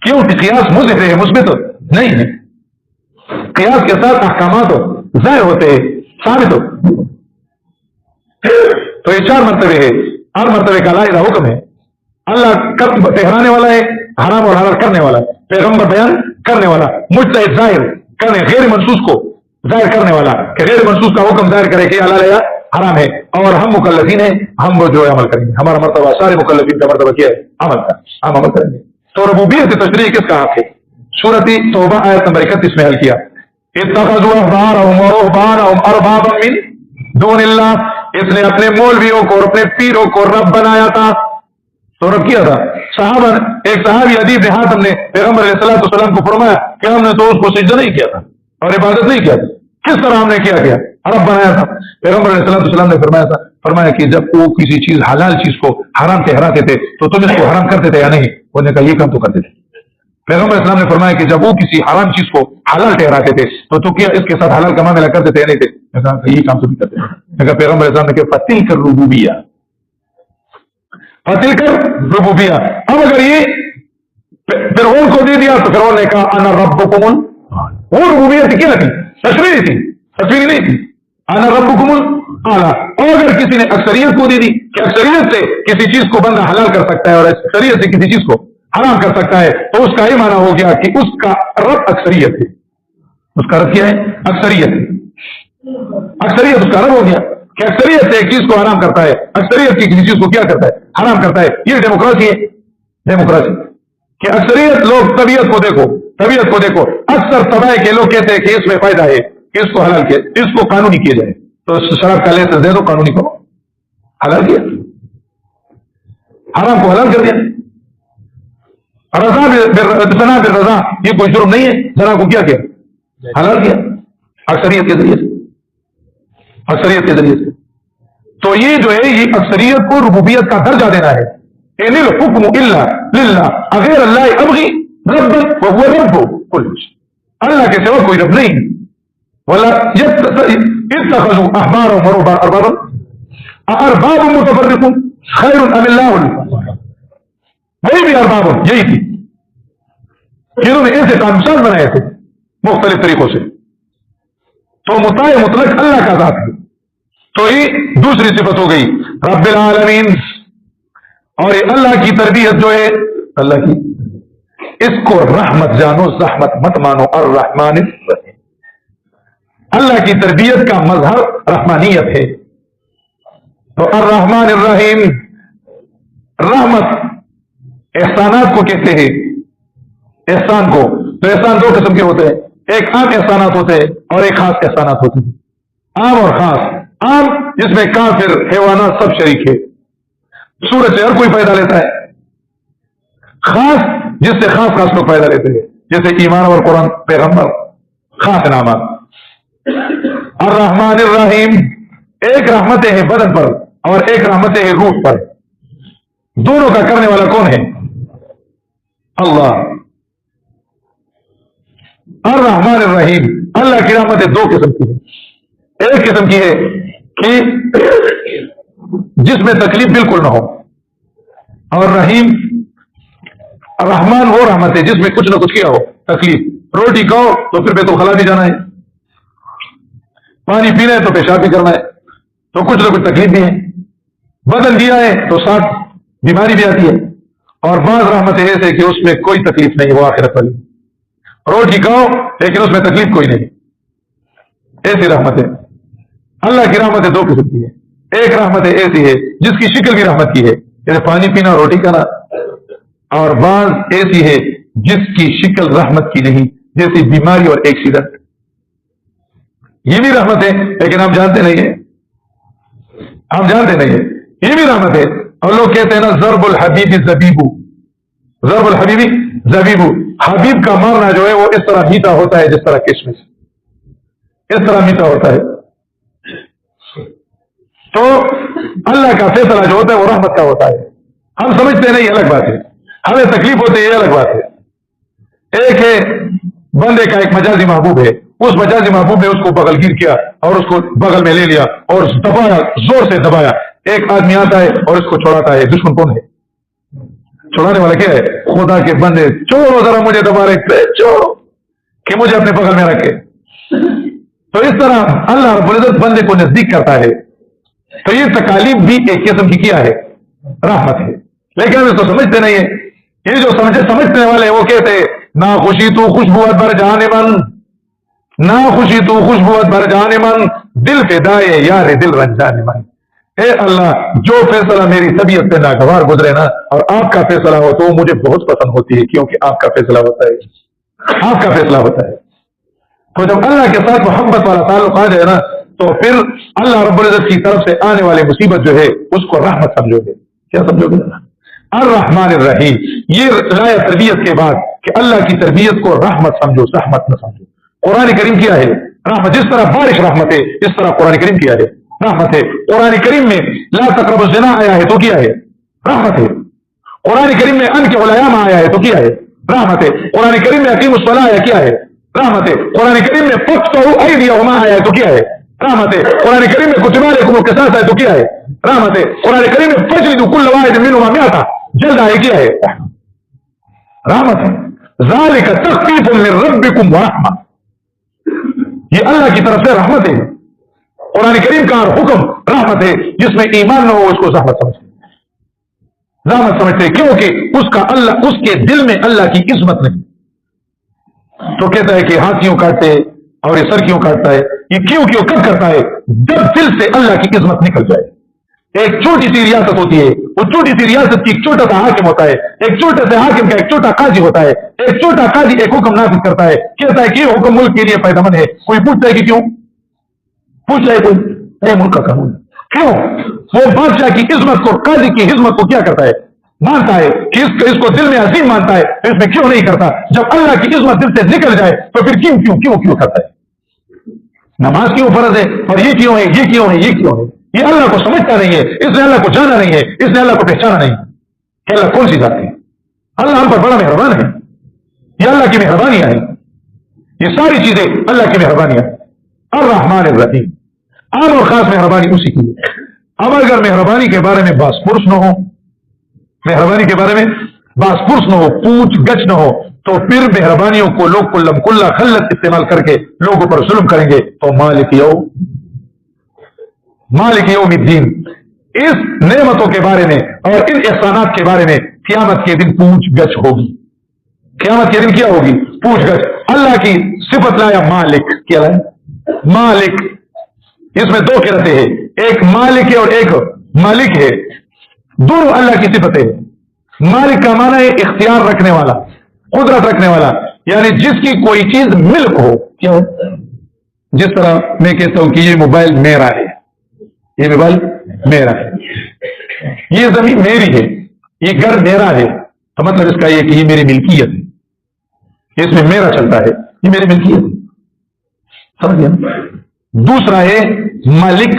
کیوں کہ قیاس مظہر ہے، مثبت نہیں ہے. قیاس کے ساتھ احکامات ظاہر ہوتے ہیں، ثابت ہو. تو یہ 4 مرتبے ہے. 8 مرتبے کا علیحدہ حکم ہے. اللہ ٹھہرانے والا ہے، حرام اور حلال کرنے والا ہے، پیغمبر بیان کرنے والا، مجتہد ظاہر کرنے، غیر منصوص کو ظاہر کرنے والا کہ غیر منصوص کا حکم ظاہر کرے کہ حلال ہے حرام ہے. اور ہم مکلفین ہیں، ہم وہ جو ہے عمل کریں گے. ہمارا مرتبہ، سارے مکلفین کا مرتبہ کیا ہے؟ عمل کا. ہم عمل کریں گے. تو ربوبیت تشریع کس کا حق ہے؟ سورۃ توبہ آیت نمبر 31 میں حل کیا. اتخذوا احبارهم ورهبانهم اربابا من دون اللہ. اس نے اپنے مولویوں کو اور اپنے پیروں کو رب بنایا تھا. تو رب کیا تھا؟ صحابہ، ایک صحابی عدی بن حاتم نے پیغمبر علیہ الصلوۃ والسلام کو فرمایا کہ ہم نے تو اس کو سجدہ نہیں کیا تھا اور عبادت نہیں کیا تھا. کس طرح ہم نے کیا رب بنایا تھا. پیغمبر علیہ الصلوۃ والسلام نے فرمایا کہ جب وہ کسی چیز، حلال چیز کو حرام ٹھہراتے تھے تو تم اس کو حرام کرتے تھے یا نہیں؟ انہوں نے کہا یہ کام تو کرتے تھے. پیغمبر اسلام نے فرمایا کہ جب وہ کسی حرام چیز کو حلال ٹھہراتے تھے تو کیا اس کے ساتھ حلال کا معاملہ کرتے تھے یا نہیں تھے؟ میں کہا یہ کام تو بھی کرتے تھے. پیغمبر اسلام نے کہا فتل کر ربوبیہ، فتل کر ربوبیہ. اب اگر یہ فرعون کو دے دیا تو فرعون نے کہا انا ربکم. وہ ربوبیت کیا تھی؟ تشریعی تھی، تشریعی نہیں تھی. انا ربکم اعلیٰ. اور اگر کسی نے اکثریت کو دے دی کہ اکثریت سے کسی چیز کو بندہ حلال کر سکتا ہے اور اکثریت سے کسی چیز کو حرام کر سکتا ہے تو اس کا یہ معنی ہو گیا کہ اس کا رب اکثریت ہے. اس کا رب کیا ہے؟ اکثریت. اکثریت اس کا رب ہو گیا کہ اکثریت سے ایک چیز کو حرام کرتا ہے، اکثریت کی کسی چیز کو کیا کرتا ہے؟ حرام کرتا ہے. یہ ڈیموکریسی ہے. ڈیموکریسی کہ اکثریت لوگ، طبیعت کو دیکھو، طبیعت کو دیکھو، اکثر طبع کے لوگ کہتے ہیں کہ اس میں فائدہ ہے کہ اس کو حلال کیا، اس کو قانونی کیا جائے، تو شراب کا لائسنس دے دو، قانونی کرو، حلال کیا، حرام کو حلال کر دیا۔ زنا بالرضا، یہ کوئی جرم نہیں ہے، زنا کو کیا حلال کیا اکثریت کے ذریعے سے، اکثریت کے ذریعے سے۔ تو یہ جو ہے یہ اکثریت کو ربوبیت کا درجہ دینا ہے، ان الحکم الا للہ غیر اللہ ابغی ربا وهو رب کل شیء، اللہ کے سوا کوئی رب نہیں، ولا اتخذوا احبارهم ورهبانهم ارباب متفرقون خیر ام اللہ، وہی بھی ارباب یہی تھی جنہوں نے ایسے کامساز بنائے تھے مختلف طریقوں سے، تو مطاع مطلق اللہ کا ذات ہے۔ تو یہ دوسری صفت ہو گئی رب العالمین، اور یہ اللہ کی تربیت جو ہے اللہ کی، اس کو رحمت جانو، زحمت مت مانو، الرحمن الرحیم، اللہ کی تربیت کا مظہر رحمانیت ہے۔ تو الرحمن الرحیم، رحمت احسانات کو کہتے ہیں، احسان کو، تو احسان دو قسم کے ہوتے ہیں، ایک عام احسانات ہوتے ہیں اور ایک خاص احسانات ہوتے ہیں، عام اور خاص۔ عام جس میں کافر حیوانات سب شریک ہے، سورج سے ہر کوئی فائدہ لیتا ہے، خاص جس سے خاص خاص لوگ فائدہ لیتے ہیں، جیسے ایمان اور قرآن، پیغمبر، خاص انعامات۔ الرحمن الرحیم، ایک رحمتیں ہیں بدن پر اور ایک رحمتیں ہیں روح پر، دونوں کا کرنے والا کون ہے؟ اللہ۔ الرحمن الرحیم، اللہ کی رحمتیں دو قسم کی ہیں، ایک قسم کی ہے کہ جس میں تکلیف بالکل نہ ہو، اور رحیم رحمان وہ رحمت ہے جس میں کچھ نہ کچھ کیا ہو تکلیف، روٹی کھاؤ تو پھر بیت الخلا بھی جانا ہے، پانی پینا ہے تو پیشاب بھی کرنا ہے، تو کچھ نہ کچھ تکلیف بھی ہے، بدن دیا ہے تو ساتھ بیماری بھی آتی ہے، اور بعض رحمتیں ایسے کہ اس میں کوئی تکلیف نہیں، وہ آخرت والی، روٹی کھاؤ لیکن اس میں تکلیف کوئی نہیں، ایسی رحمت ہے۔ اللہ کی رحمت دو قسم کی ہے، ایک رحمت ایسی ہے جس کی شکل بھی رحمت کی ہے، جیسے پانی پینا، روٹی کھانا، اور بعض ایسی ہے جس کی شکل رحمت کی نہیں، جیسے بیماری اور ایکسیڈنٹ، یہ بھی رحمت ہے لیکن ہم جانتے نہیں ہیں، ہم جانتے نہیں ہیں، یہ بھی رحمت ہے۔ اور لوگ کہتے ہیں نا ضرب الحبیب زبیبو، ضرب الحبیبی زبیبو، حبیب کا مارنا جو ہے وہ اس طرح میٹھا ہوتا ہے جس طرح کشمش، اس طرح میٹھا ہوتا ہے۔ تو اللہ کا فیصلہ جو ہوتا ہے وہ رحمت کا ہوتا ہے، ہم سمجھتے نہیں، الگ بات ہے، ہمیں تکلیف ہوتی ہے، یہ الگ بات ہے۔ ایک ہے بندے کا ایک مجازی محبوب ہے، اس مجازی محبوب نے اس کو بغل گیر کیا اور اس کو بغل میں لے لیا اور دبایا، زور سے دبایا، ایک آدمی آتا ہے اور اس کو چھوڑاتا ہے، دشمن کون ہے؟ چھوڑانے والا کیا ہے؟ خدا کے بندے، چھوڑو ذرا مجھے، دبا رہے چھوڑو کہ مجھے اپنے بغل میں رکھے۔ تو اس طرح اللہ رب العزت بندے کو نزدیک کرتا ہے، تو یہ تکالیف بھی ایک قسم کی کیا ہے؟ رحمت ہے، لیکن ہم اس کو سمجھتے نہیں ہیں۔ یہ جو سمجھنے والے وہ کہتے ہیں نہ خوشی تو خوشبوت بھر جانے من، نہ خوشی تو خوشبوت بھر جانے من، دل فدائے یار دل رنجانے من۔ اے اللہ، جو فیصلہ میری طبیعت پہ ناگوار گزرے نا اور آپ کا فیصلہ ہو تو مجھے بہت پسند ہوتی ہے، کیونکہ آپ کا فیصلہ ہوتا ہے، آپ کا فیصلہ ہوتا ہے۔ تو جب اللہ کے ساتھ محبت والا تعلق آ جائے نا تو پھر اللہ رب العزت کی طرف سے آنے والی مصیبت جو ہے اس کو رحمت سمجھو گے۔ کیا سمجھو گے؟ الرحمن الرحیم، یہ رائے تربیت کے بعد کہ اللہ کی تربیت کو رحمت سمجھو، رحمت نہ سمجھو۔ قرآن کریم کیا ہے؟ رحمت، جس طرح بارش رحمت ہے اس طرح قرآن کریم کیا ہے؟ رحمت ہے۔ قرآن کریم میں لا تقربوا الزنا آیا ہے تو کیا ہے؟ رحمت ہے۔ قرآن کریم میں انکحوا الایام آیا ہے تو کیا ہے؟ رحمت ہے۔ قرآن کریم میں اقیموا الصلاۃ آیا کیا ہے؟ رحمت ہے۔ قرآن کریم میں فاقطعوا ایدیہما آیا ہے تو کیا ہے؟ رحمت ہے۔ قرآن کریم میں کتب علیکم القصاص ہے تو کیا ہے؟ رحمت ہے۔ قرآن کریم میں فاجلدوا کل واحد منہما مئۃ جلدہ ہے کیا ہے؟ رحمت ہے۔ ذالک تخفیف من ربکم ورحمہ، یہ اللہ کی طرف سے رحمت ہے۔ قرآن کریم کا حکم رحمت ہے، جس میں ایمان نہ ہو اس کو زحمت سمجھتے، رحمت سمجھتے، کیونکہ اس کا اللہ، اس کے دل میں اللہ کی عظمت نہیں، تو کہتا ہے کہ ہاتھ کیوں کاٹتے اور یہ سر کیوں کاٹتا ہے، یہ کیوں کب کرتا ہے؟ جب دل سے اللہ کی عظمت نکل جائے، ایک چھوٹی سی ریاست ہوتی ہے، اس چھوٹی سی ریاست کی ایک چھوٹا سا حاکم ہوتا ہے، ایک چھوٹے سے حاکم کا ایک چھوٹا قاضی ہوتا ہے، ایک چھوٹا قاضی ایک حکم نافذ کرتا ہے، کہتا ہے کہ یہ حکم ملک کے لیے فائدہ مند ہے، کوئی پوچھتا ہے کہ کیوں؟ پوچھ رہے کوئی؟ اے ملک کا قانون کیوں؟ وہ بادشاہ کی عظمت کو، قاضی کی عظمت کو کیا کرتا ہے؟ مانتا ہے کہ اس کو دل میں عظیم مانتا ہے، اس میں کیوں نہیں کرتا؟ جب اللہ کی عظمت دل سے نکل جائے تو پھر کیوں کرتا ہے؟ نماز کیوں فرض ہے اور یہ کیوں ہے، یہ کیوں ہے، یہ کیوں ہے؟ یہ اللہ کو سمجھتا نہیں ہے، اس نے اللہ کو جانا نہیں ہے، اس نے اللہ کو پہچانا نہیں ہے کہ اللہ کون سی ذات ہے۔ اللہ ہم پر بڑا مہربان ہے، یہ اللہ کی مہربانیاں ہیں، یہ ساری چیزیں اللہ کی مہربانیاں۔ الرحمن الرحیم، عام اور خاص مہربانی اسی کی ہے۔ اب اگر مہربانی کے بارے میں باس پرس نہ ہو، مہربانی کے بارے میں باس پرس نہ ہو، پوچھ گچھ نہ ہو، تو پھر مہربانیوں کو لوگ کلم کلّا خلت استعمال کر کے لوگوں پر ظلم کریں گے، تو مالک یوم الدین، اس نعمتوں کے بارے میں اور ان احسانات کے بارے میں قیامت کے دن پوچھ گچھ ہوگی۔ قیامت کے دن کیا ہوگی؟ پوچھ گچھ۔ اللہ کی صفت لایا مالک، کیا لایا؟ مالک۔ اس میں دو قرتیں ہیں، ایک مالک ہے اور ایک مالک ہے، دونوں اللہ کی صفت ہے۔ مالک کا معنی ہے اختیار رکھنے والا، قدرت رکھنے والا، یعنی جس کی کوئی چیز ملک ہو۔ کیا ہو؟ جس طرح میں کہتا ہوں کہ یہ موبائل میرا ہے، یہ موبائل میرا ہے، یہ زمین میری ہے، یہ گھر میرا ہے، تو مطلب اس کا یہ کہ یہ میری ملکیت ہے، اس میں میرا چلتا ہے، یہ میری ملکیت ہے۔ سمجھ گیا؟ دوسرا ہے مالک،